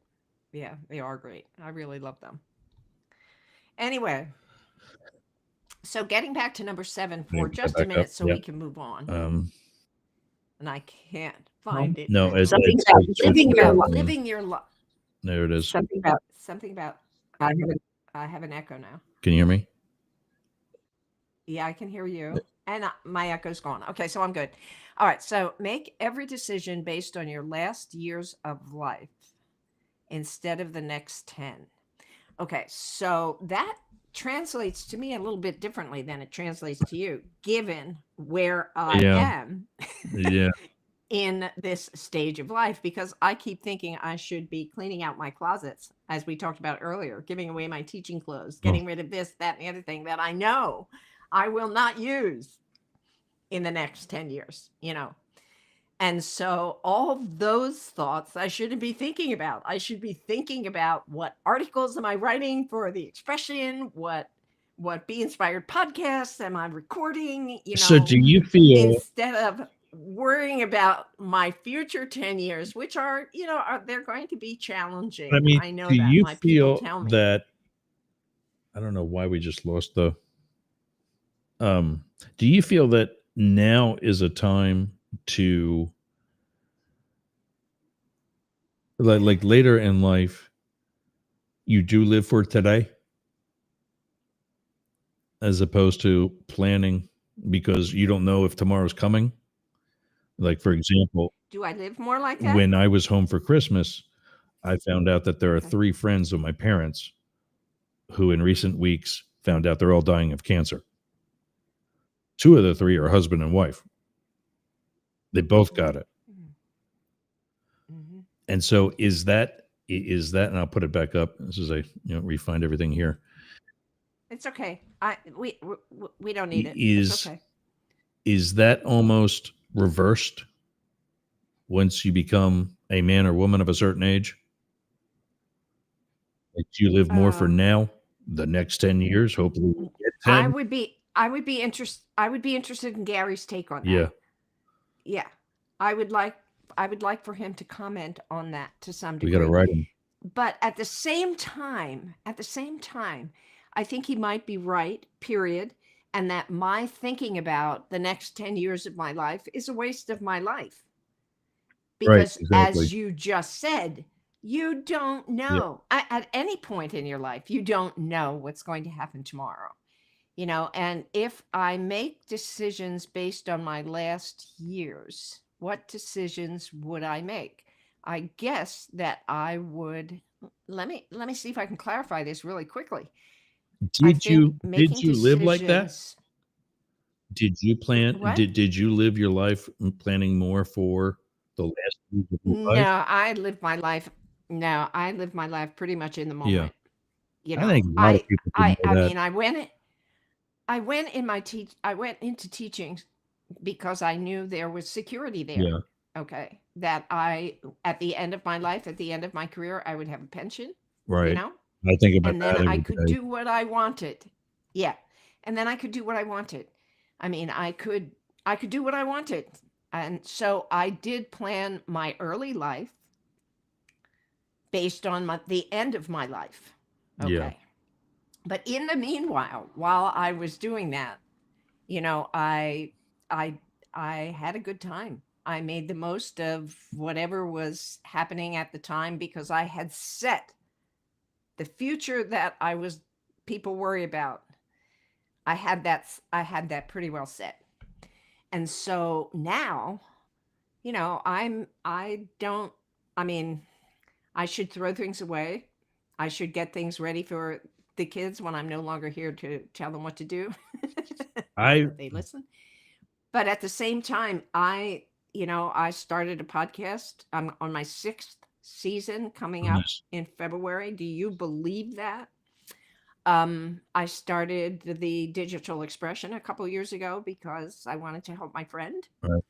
Yeah, they are great. I really love them. Anyway, so getting back to number 7 for Maybe just back a minute up, so yeah. we can move on. And I can't find it. No, it's Something about living your life. Living your life. There it is. Something about I have an echo now. Can you hear me? Yeah, I can hear you. And my echo's gone. Okay, so I'm good. All right, so make every decision based on your last years of life instead of the next 10. Okay, so that translates to me a little bit differently than it translates to you, given where I am Yeah. in this stage of life, because I keep thinking I should be cleaning out my closets, as we talked about earlier, giving away my teaching clothes, getting rid of this, that, and the other thing that I know I will not use in the next 10 years, And so all those thoughts I shouldn't be thinking about. I should be thinking about what articles am I writing for the Expression, what Be Inspired podcasts am I recording, So do you feel instead of worrying about my future 10 years, which are, they're going to be challenging. I know do that you my people feel tell me. that I don't know why we just lost the do you feel that now is a time to like later in life you do live for today as opposed to planning because you don't know if tomorrow's coming? Like, for example, Do I live more like that? when I was home for Christmas, I found out that there are Okay. 3 friends of my parents who in recent weeks found out they're all dying of cancer. 2 of the 3 are husband and wife. They both got it. Mhm. And so is that, and I'll put it back up as I, refind everything here. It's okay. We don't need it. Is It's okay. is that almost reversed once you become a man or woman of a certain age? Like, do you live more for now, the next 10 years? Hopefully we get 10. I would be interested in Gary's take on that. Yeah. Yeah. I would like for him to comment on that to some We degree. got to write him. But at the same time, I think he might be right, period. And that my thinking about the next 10 years of my life is a waste of my life. Because exactly. as you just said, you don't know at any point in your life, you don't know what's going to happen tomorrow. And if I make decisions based on my last years, what decisions would I make? I guess that I would. Let me see if I can clarify this really quickly. Did you live like that? Did you plan? What? Did you live your life planning more for the last years of your life? No, I live my life. No, I live my life pretty much in the moment. I think a lot of people can know that. mean, I went into teaching because I knew there was security there. Yeah. Okay. That at the end of my life, at the end of my career, I would have a pension. Right. I think about And that then I every could day. do what I wanted. Yeah. And then I could do what I wanted. I mean, I could do what I wanted. And so I did plan my early life based on the end of my life. Okay. Yeah. But in the meanwhile, while I was doing that, I had a good time. I made the most of whatever was happening at the time because I had set the future that people worry about. I had that pretty well set. And so now, I should throw things away. I should get things ready for the kids when I'm no longer here to tell them what to do. They listen. But at the same time, I I started a podcast. I'm on my 6th season coming up Nice. in February. Do you believe that? I started the digital expression a couple years ago because I wanted to help my friend. Right.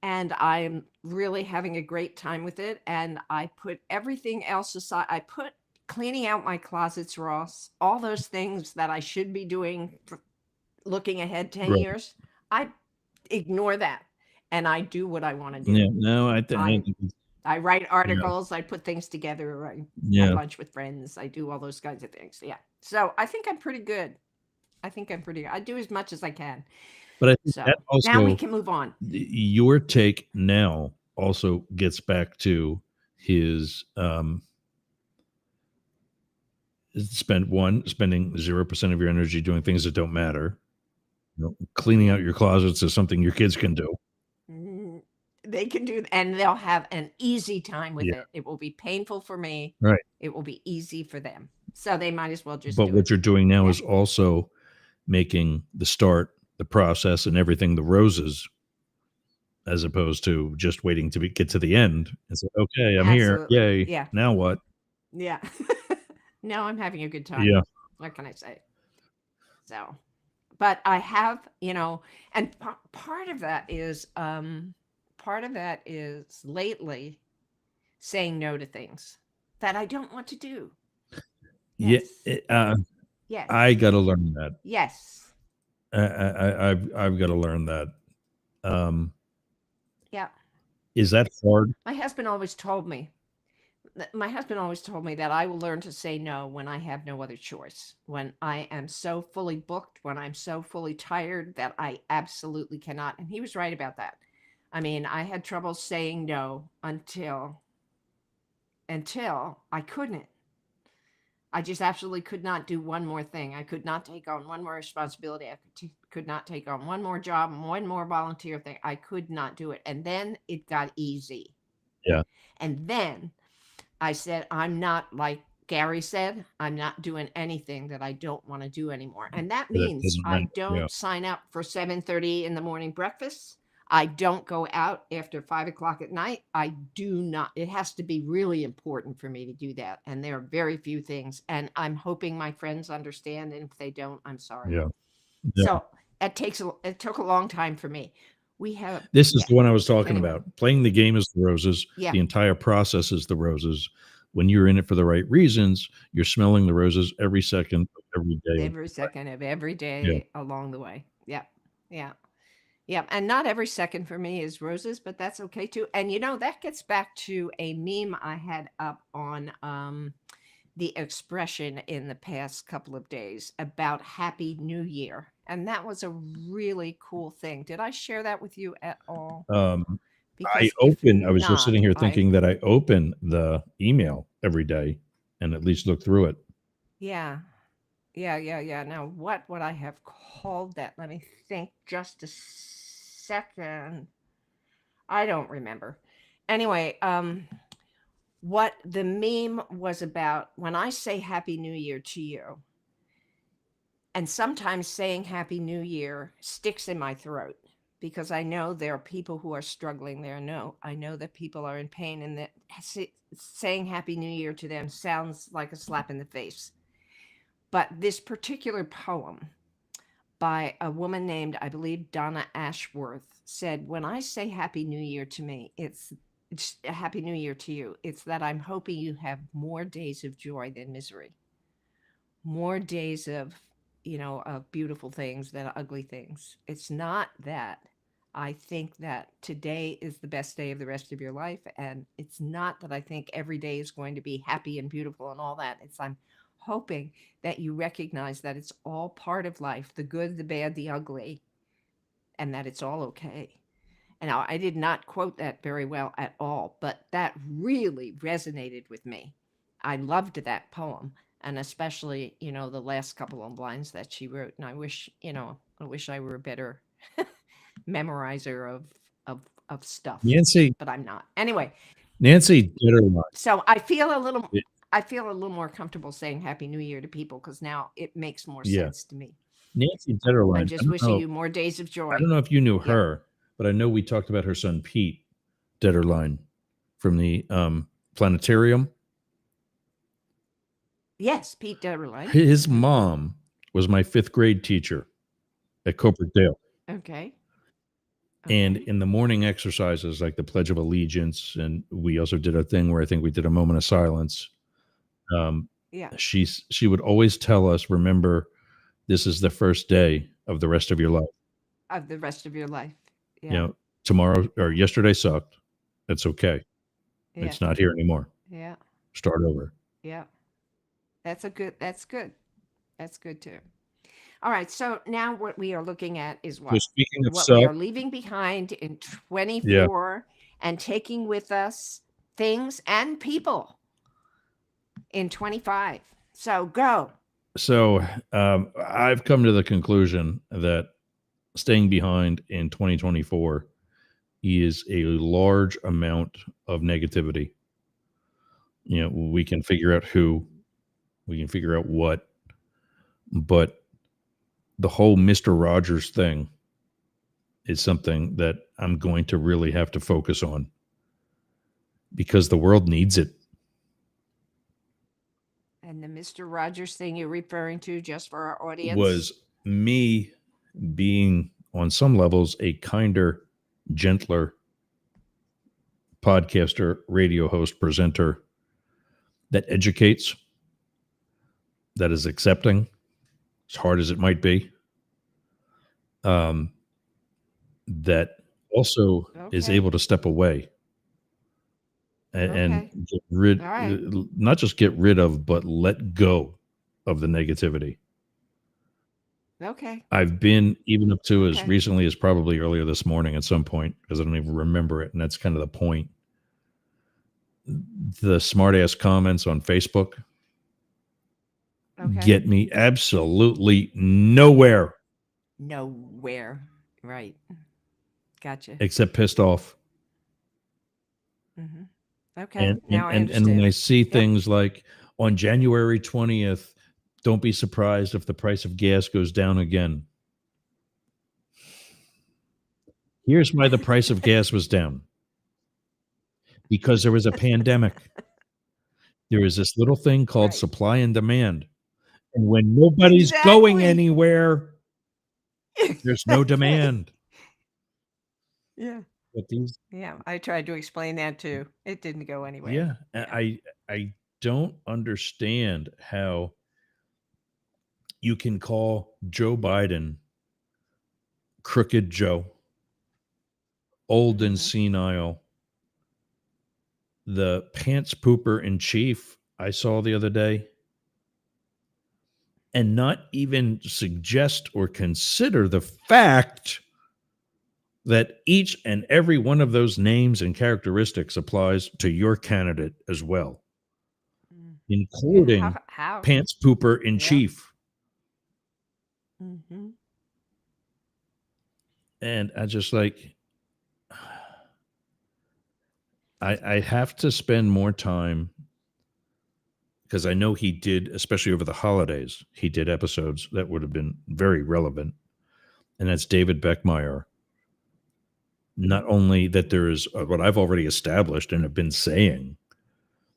And I'm really having a great time with it. And I put everything else aside. I put cleaning out my closets, Ross, all those things that I should be doing looking ahead 10 Right. years. I ignore that and I do what I want to do. Yeah. No, I think I write articles, I put things together, I have lunch with friends, I do all those kinds of things. Yeah. So I think I'm pretty good. I do as much as I can. But I think that also, now we can move on. Your take now also gets back to his spending 0% of your energy doing things that don't matter. Cleaning out your closets is something your kids can do. They can do, and they'll have an easy time with it. It will be painful for me. Right. It will be easy for them. So they might as well just But do what it. you're doing now is also making the start, the process, and everything the roses, as opposed to just waiting to get to the end and say, okay, I'm Absolutely. here. Yay. Yeah. Now what? Yeah. No, I'm having a good time. Yeah. What can I say? So, but I have, and part of that is lately saying no to things that I don't want to do. Yes. Yes. I got to learn that. Yes. I've got to learn that. Yeah. Is that hard? My husband always told me that I will learn to say no when I have no other choice. When I am so fully booked, when I'm so fully tired that I absolutely cannot. And he was right about that. I mean, I had trouble saying no until I couldn't. I just absolutely could not do one more thing. I could not take on one more responsibility. I could not take on one more job, one more volunteer thing. I could not do it. And then it got easy. Yeah. And then I said, I'm not, like Gary said, I'm not doing anything that I don't want to do anymore. And that means I don't sign up for 7:30 in the morning breakfast. I don't go out after 5 o'clock at night. I do not. It has to be really important for me to do that. And there are very few things. And I'm hoping my friends understand. And if they don't, I'm sorry. Yeah. So it took a long time for me. This is the one I was talking about. Playing the game is the roses. The entire process is the roses. When you're in it for the right reasons, you're smelling the roses every second of every day. Every second of every day along the way. Yeah. Yeah. Yeah. And not every second for me is roses, but that's okay too. And that gets back to a meme I had up on the expression in the past couple of days about Happy New Year. And that was a really cool thing. Did I share that with you at all? I was just sitting here thinking that I open the email every day and at least look through it. Yeah. Now, what would I have called that? Let me think just a second. I don't remember. Anyway, what the meme was about, when I say Happy New Year to you, and sometimes saying Happy New Year sticks in my throat because I know there are people who are struggling there. No, I know that people are in pain, and that saying Happy New Year to them sounds like a slap in the face. But this particular poem by a woman named, I believe, Donna Ashworth said, when I say Happy New Year to me, it's a Happy New Year to you. It's that I'm hoping you have more days of joy than misery. More days of beautiful things than ugly things. It's not that I think that today is the best day of the rest of your life. And it's not that I think every day is going to be happy and beautiful and all that. I'm hoping that you recognize that it's all part of life, the good, the bad, the ugly, and that it's all okay. And now, I did not quote that very well at all, but that really resonated with me. I loved that poem. And especially, the last couple of lines that she wrote. And I wish I were a better memorizer of stuff. Nancy, but I'm not. Anyway, Nancy did her line. So I feel a little more comfortable saying Happy New Year to people because now it makes more sense to me. Nancy did her line. I'm just wishing you more days of joy. I don't know if you knew her, but I know we talked about her son Pete Detterline from the planetarium. Yes, Pete Detterline. His mom was my 5th grade teacher at Copeland Dale. Okay. And Okay. in the morning exercises, like the Pledge of Allegiance, and we also did a thing where I think we did a moment of silence. Yeah. She would always tell us, remember, this is the first day of the rest of your life. Of the rest of your life. Yeah. You know, tomorrow or yesterday sucked. That's okay. Yeah. It's not here anymore. Yeah. Start over. Yeah. That's good. That's good too. All right. So now what we are looking at is So what? speaking of What we are suck, leaving behind in 24 and taking with us things and people in 25. So go. so I've come to the conclusion that staying behind in 2024 is a large amount of negativity. You know, we can figure out who, we can figure out what, but the whole Mr. Rogers thing is something that I'm going to really have to focus on because the world needs it. And the Mr. Rogers thing you're referring to, just for our audience, Was me being on some levels a kinder, gentler podcaster, radio host, presenter that educates, that is accepting, as hard as it might be, that also is Okay. able to step away and Okay. get rid, All right. not just get rid of, but let go of the negativity. Okay. I've been even up to as Okay. recently as probably earlier this morning at some point, because I don't even remember it. And that's kind of the point. The smart ass comments on Facebook Okay. get me absolutely nowhere Nowhere. Right. Gotcha. except pissed off. Mm-hmm. Okay. And Now I and when I understand. see things like on January 20th, don't be surprised if the price of gas goes down again. Here's why the price of gas was down. Because there was a pandemic. There is this little thing called Right. supply and demand. And when nobody's going Exactly. anywhere, there's no Okay. demand. Yeah. But these, Yeah. I tried to explain that too. It didn't go anywhere. yeah, I don't understand how you can call Joe Biden crooked Joe, old and Mm-hmm. senile, the pants pooper in chief I saw the other day, and not even suggest or consider the fact that each and every one of those names and characteristics applies to your candidate as well, Yeah. including How? pants pooper in Yeah. chief. Mm-hmm. And I just like, I have to spend more time because I know he did, especially over the holidays, he did episodes that would have been very relevant. And that's David Beckmeyer. Not only that there is what I've already established and have been saying,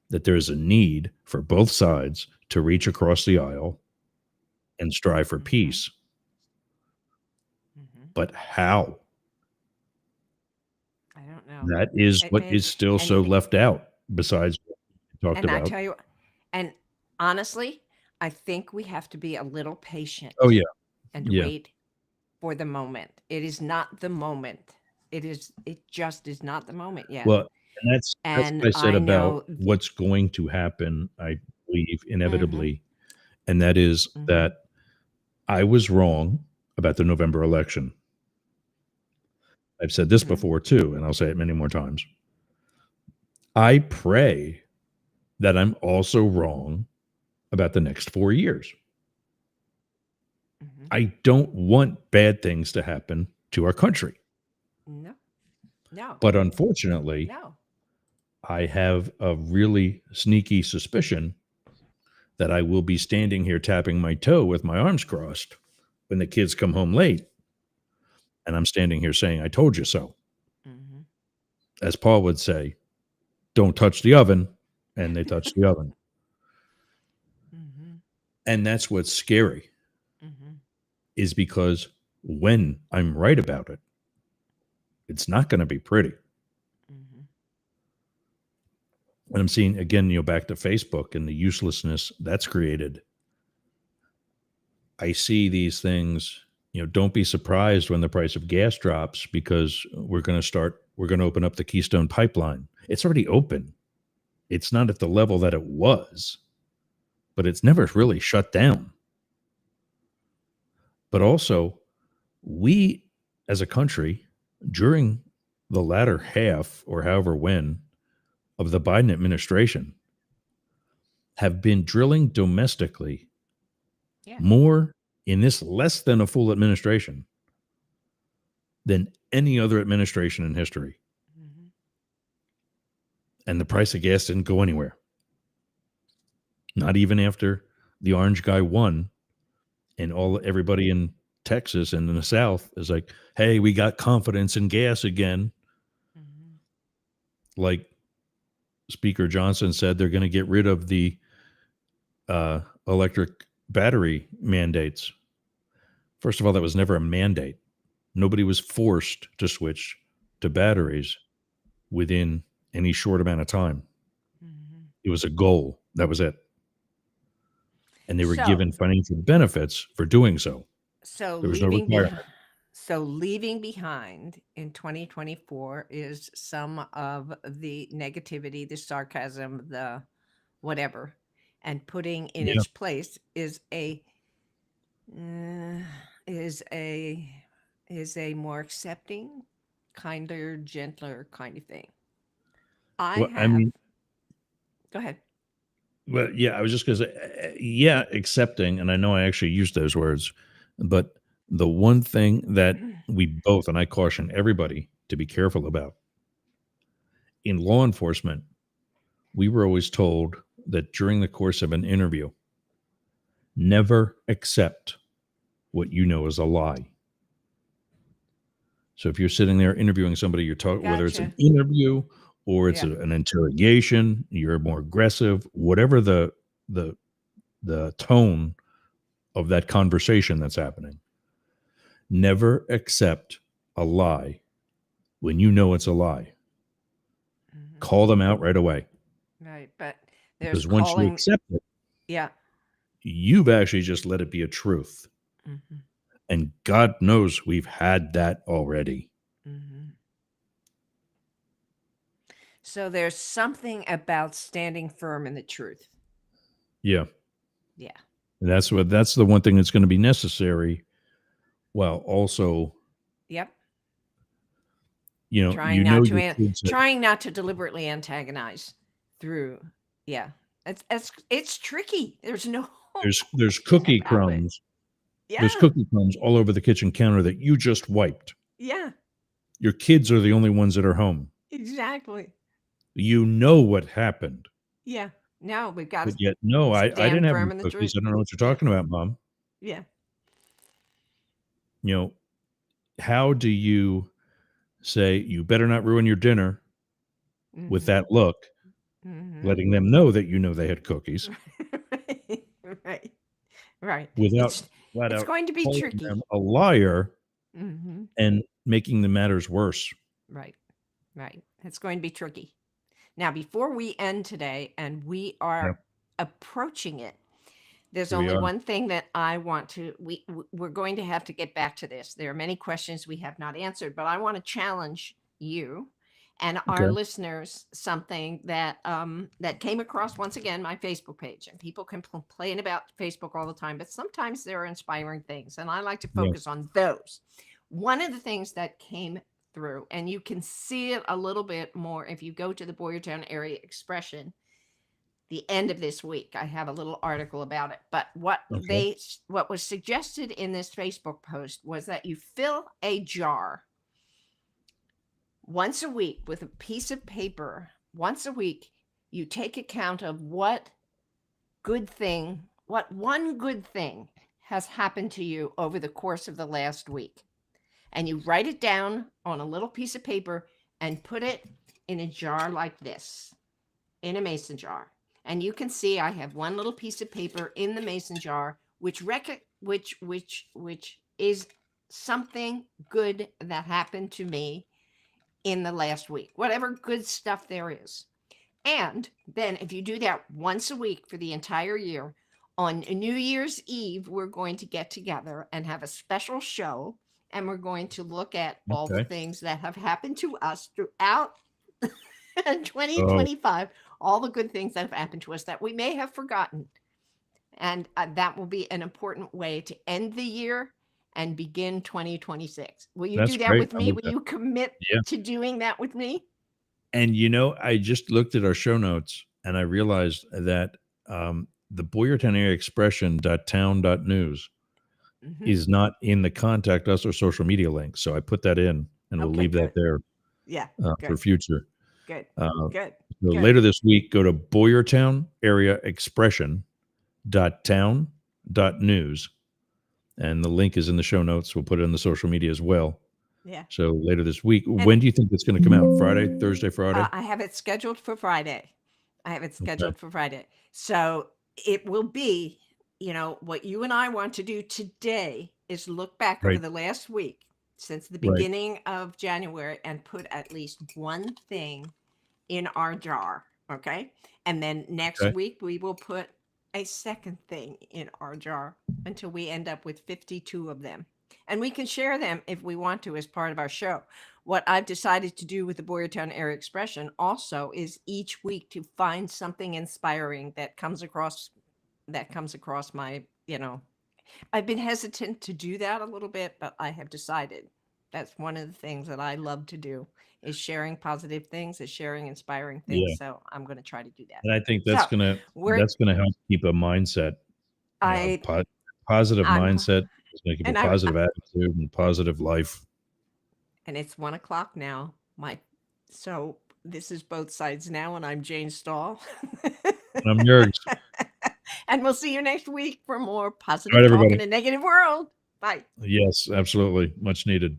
that there is a need for both sides to reach across the aisle and strive for Mm-hmm. peace. Mm-hmm. But how? I don't know. That is what is still so left out, besides what we talked And I about. tell you, and honestly, I think we have to be a little patient Oh, yeah. and Yeah. wait for the moment. It is not the moment. It just is not the moment yet. Well, and that's And what I said I about know what's going to happen, I believe, mm-hmm. inevitably. And that is Mm-hmm. that I was wrong about the November election. I've said this Mm-hmm. before too, and I'll say it many more times. I pray that I'm also wrong about the next 4 years. Mm-hmm. I don't want bad things to happen to our country. No. No. But unfortunately, No. I have a really sneaky suspicion that I will be standing here tapping my toe with my arms crossed when the kids come home late. And I'm standing here saying, I told you so. Mm-hmm. as Paul would say, don't touch the oven, and they touch the oven. Mm-hmm. And that's what's scary, Mm-hmm. is because when I'm right about it, it's not going to be pretty. Mm-hmm. And I'm seeing, again, back to Facebook and the uselessness that's created. I see these things, don't be surprised when the price of gas drops, because we're going to open up the Keystone Pipeline. It's already open. It's not at the level that it was, but it's never really shut down. But also, we as a country, during the latter half or however when of the Biden administration, have been drilling domestically Yeah. more in this less than a full administration than any other administration in history. Mm-hmm. And the price of gas didn't go anywhere. Not even after the orange guy won, and everybody in Texas and in the South is like, hey, we got confidence in gas again. Mm-hmm. Like Speaker Johnson said, they're going to get rid of the electric battery mandates. First of all, that was never a mandate. Nobody was forced to switch to batteries within any short amount of time. Mm-hmm. It was a goal. That was it. And they were So- given financial benefits for doing so. So There was no leaving requirement. leaving behind in 2024 is some of the negativity, the sarcasm, the whatever, and putting in Yeah. its place is a more accepting, kinder, gentler kind of thing. Well, I mean, Go ahead. well, yeah, I was just going to say, yeah, accepting, and I know I actually used those words, but the one thing that we both, and I caution everybody to be careful about, in law enforcement, we were always told that during the course of an interview, never accept what you know is a lie. So if you're sitting there interviewing somebody, you're talking, whether it's an Gotcha. interview or it's Yeah. an interrogation, you're more aggressive, whatever the tone of that conversation that's happening. Never accept a lie when you know it's a lie. Mhm. Call them out right away. Right, but there's Because once you calling. accept it, Yeah. you've actually just let it be a truth. Mm-hmm. And God knows we've had that already. Mm-hmm. So there's something about standing firm in the truth. Yeah. Yeah. And that's the one thing that's going to be necessary, while also, Yep. your kids are- Trying not to deliberately antagonize through. Yeah. It's tricky. There's no there's cookie about it. crumbs. Yeah. There's cookie crumbs all over the kitchen counter that you just wiped. Yeah. Your kids are the only ones that are home. Exactly. You know what happened. Yeah. No, we've got But to yet, no, I stand didn't have firm any in the cookies. truth. I don't know what you're talking about, Mom. Yeah. How do you say, you better not ruin your dinner with Mhm. that look, Mhm. letting them know that you know they had cookies, Right. Right. without It's flat it's out going to be calling tricky. them a liar Mhm. and making the matters worse. Right. Right. It's going to be tricky. Now, before we end today, and we are approaching it, there's We only are. one thing that I want to. We're going to have to get back to this. There are many questions we have not answered, but I want to challenge you and our Okay. listeners something that that came across once again my Facebook page. And people can complain about Facebook all the time, but sometimes there are inspiring things, and I like to focus on those. One of the things that came through, and you can see it a little bit more if you go to the Boyertown Area Expression the end of this week. I have a little article about it, but what was suggested in this Facebook post was that you fill a jar once a week with a piece of paper. Once a week, you take account of what one good thing has happened to you over the course of the last week. And you write it down on a little piece of paper and put it in a jar like this, in a mason jar. And you can see I have one little piece of paper in the mason jar, which is something good that happened to me in the last week, whatever good stuff there is. And then if you do that once a week for the entire year, on New Year's Eve, we're going to get together and have a special show. And we're going to look at all the things that have happened to us throughout 2025, all the good things that have happened to us that we may have forgotten. And that will be an important way to end the year and begin 2026. Will you do that with me? Will you commit to doing that with me? And I just looked at our show notes and I realized that the Boyertown Area Expression.town.news is not in the contact us or social media link. So I put that in and we'll leave that there for future. Good. So later this week, go to Boyertown Area Expression.town.news. And the link is in the show notes. We'll put it in the social media as well. Yeah. So later this week, when do you think it's going to come out? Friday, Thursday, Friday? I have it scheduled for Friday. For Friday. So it will be, what you and I want to do today is look back over the last week since the beginning of January and put at least one thing in our jar. Okay. And then next week we will put a second thing in our jar until we end up with 52 of them. And we can share them if we want to as part of our show. What I've decided to do with the Boyertown Area Expression also is each week to find something inspiring that comes across my, I've been hesitant to do that a little bit, but I have decided that's one of the things that I love to do is sharing positive things, is sharing inspiring things. Yeah. So I'm going to try to do that. And I think that's going to help keep a mindset, positive mindset. It's going to keep a positive attitude and positive life. And it's 1:00 now. So this is Both Sides Now, and I'm Jane Stahl. And I'm Yergz. And we'll see you next week for more positive talk in a negative world. Bye. Yes, absolutely. Much needed.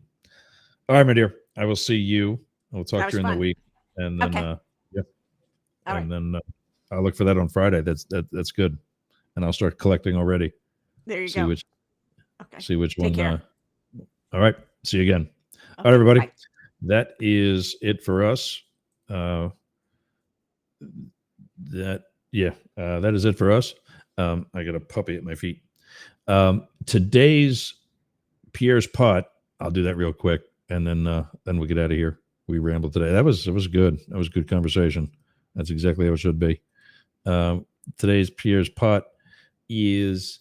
All right, my dear. I will see you. I'll talk during the week. And then, then I'll look for that on Friday. That's good. And I'll start collecting already. There you go. See which one. All right. See you again. All right, everybody. Bye. That is it for us. That is it for us. I got a puppy at my feet. Today's Pierre's Pot. I'll do that real quick, and then we'll get out of here. We rambled today. It was good. That was good conversation. That's exactly how it should be. Today's Pierre's Pot is.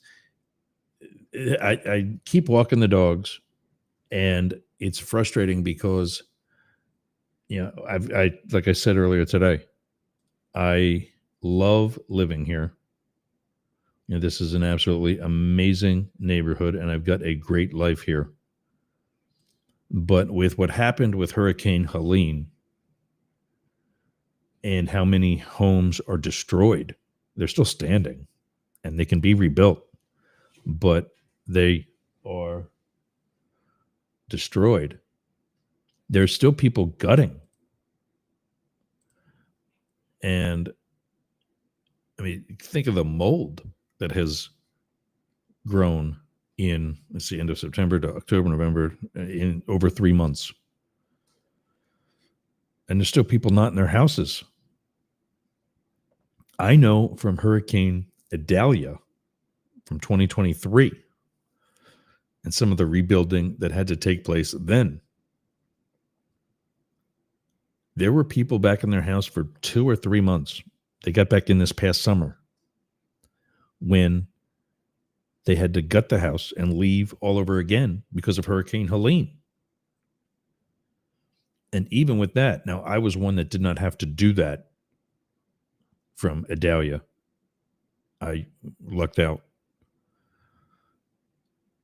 I keep walking the dogs, and it's frustrating because, I like I said earlier today, I love living here. This is an absolutely amazing neighborhood, and I've got a great life here. But with what happened with Hurricane Helene and how many homes are destroyed, they're still standing, and they can be rebuilt, but they are destroyed. There's still people gutting. And I mean, think of the mold that has grown in, end of September to October, November, in over 3 months. And there's still people not in their houses. I know from Hurricane Idalia from 2023 and some of the rebuilding that had to take place then. There were people back in their house for 2 or 3 months. They got back in this past summer when they had to gut the house and leave all over again because of Hurricane Helene. And even with that, now I was one that did not have to do that from Idalia. I lucked out.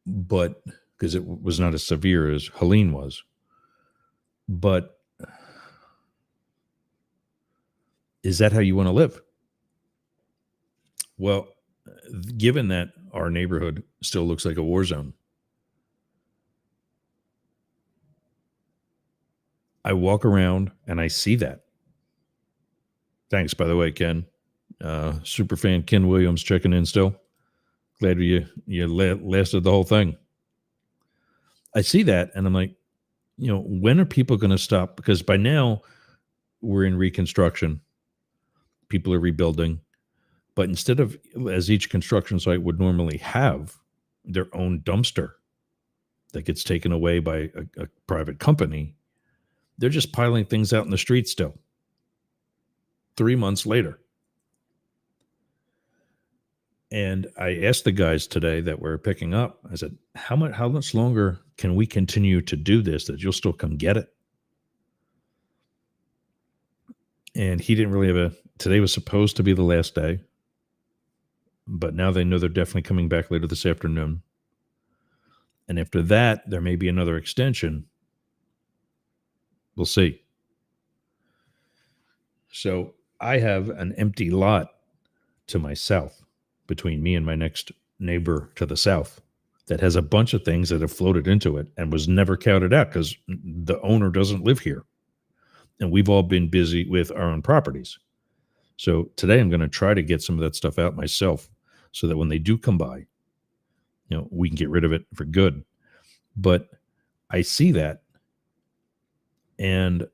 But because it was not as severe as Helene was. But is that how you want to live? Well, given that our neighborhood still looks like a war zone, I walk around and I see that. Thanks, by the way, Ken. Super fan Ken Williams checking in still. Glad you lasted the whole thing. I see that, and I'm like, when are people going to stop? Because by now we're in reconstruction. People are rebuilding. But instead of, as each construction site would normally have, their own dumpster that gets taken away by a private company, they're just piling things out in the street still. 3 months later. And I asked the guys today that we're picking up, I said, how much longer can we continue to do this that you'll still come get it? And he didn't really today was supposed to be the last day, but now they know they're definitely coming back later this afternoon. And after that, there may be another extension. We'll see. So I have an empty lot to my south between me and my next neighbor to the south that has a bunch of things that have floated into it and was never counted out because the owner doesn't live here. And we've all been busy with our own properties. So today I'm going to try to get some of that stuff out myself so that when they do come by, we can get rid of it for good. But I see that. And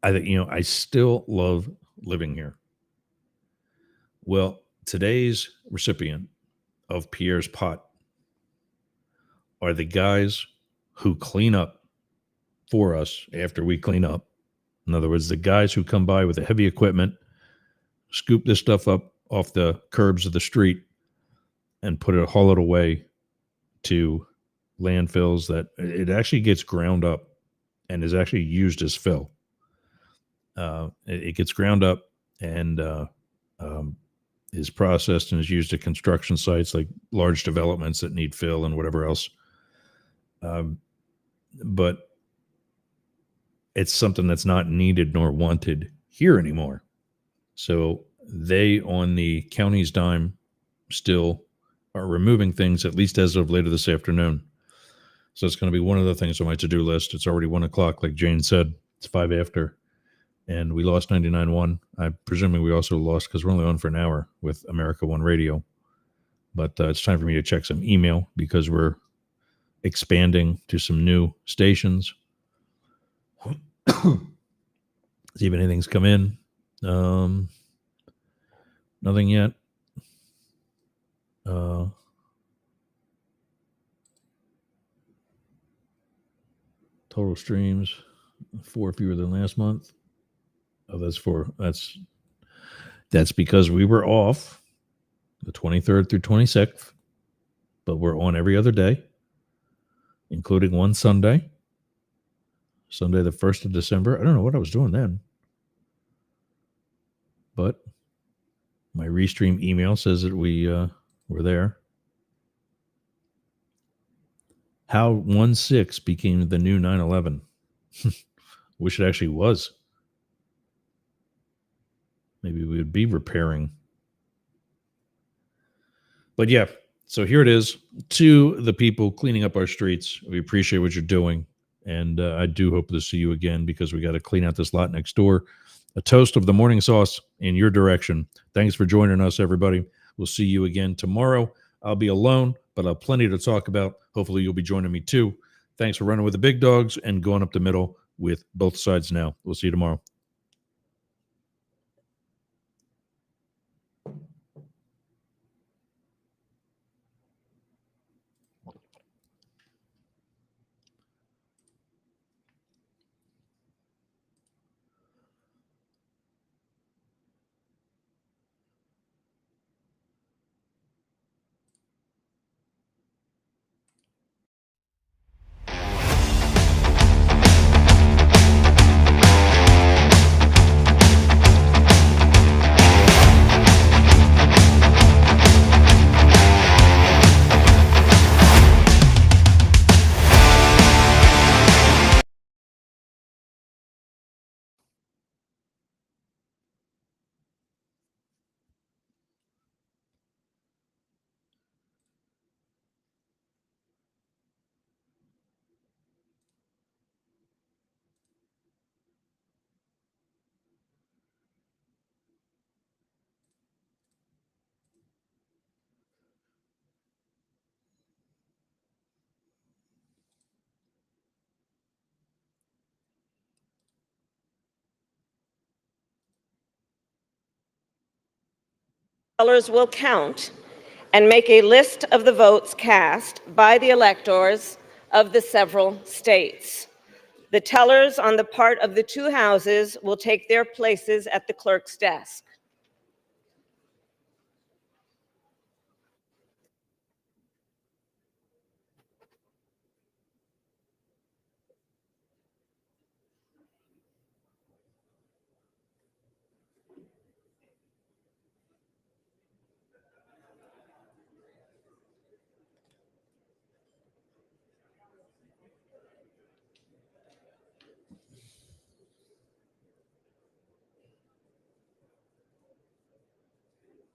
I think, I still love living here. Well, today's recipient of Pierre's pot are the guys who clean up for us after we clean up. In other words, the guys who come by with the heavy equipment, scoop this stuff up off the curbs of the street and haul it away to landfills that it actually gets ground up and is actually used as fill. It gets ground up and is processed and is used at construction sites like large developments that need fill and whatever else. But it's something that's not needed nor wanted here anymore. So they, on the county's dime, still are removing things, at least as of later this afternoon. So it's going to be one of the things on my to-do list. It's already 1 o'clock, like Jane said. It's 5 after. And we lost 99.1. I'm presuming we also lost because we're only on for an hour with America One Radio. But it's time for me to check some email because we're expanding to some new stations. See if anything's come in. Nothing yet. Total streams, 4 fewer than last month. Oh, that's because we were off the 23rd through 26th, but we're on every other day, including one Sunday the 1st of December. I don't know what I was doing then, but my restream email says that we were there. How 1/6 became the new 9/11. Wish it actually was. Maybe we would be repairing. But yeah, so here it is. To the people cleaning up our streets, we appreciate what you're doing. And I do hope to see you again because we got to clean out this lot next door. A toast of the morning sauce in your direction. Thanks for joining us, everybody. We'll see you again tomorrow. I'll be alone, but I'll have plenty to talk about. Hopefully you'll be joining me too. Thanks for running with the big dogs and going up the middle with both sides now. We'll see you tomorrow. tellers will count and make a list of the votes cast by the electors of the several states. The tellers on the part of the two houses will take their places at the clerk's desk.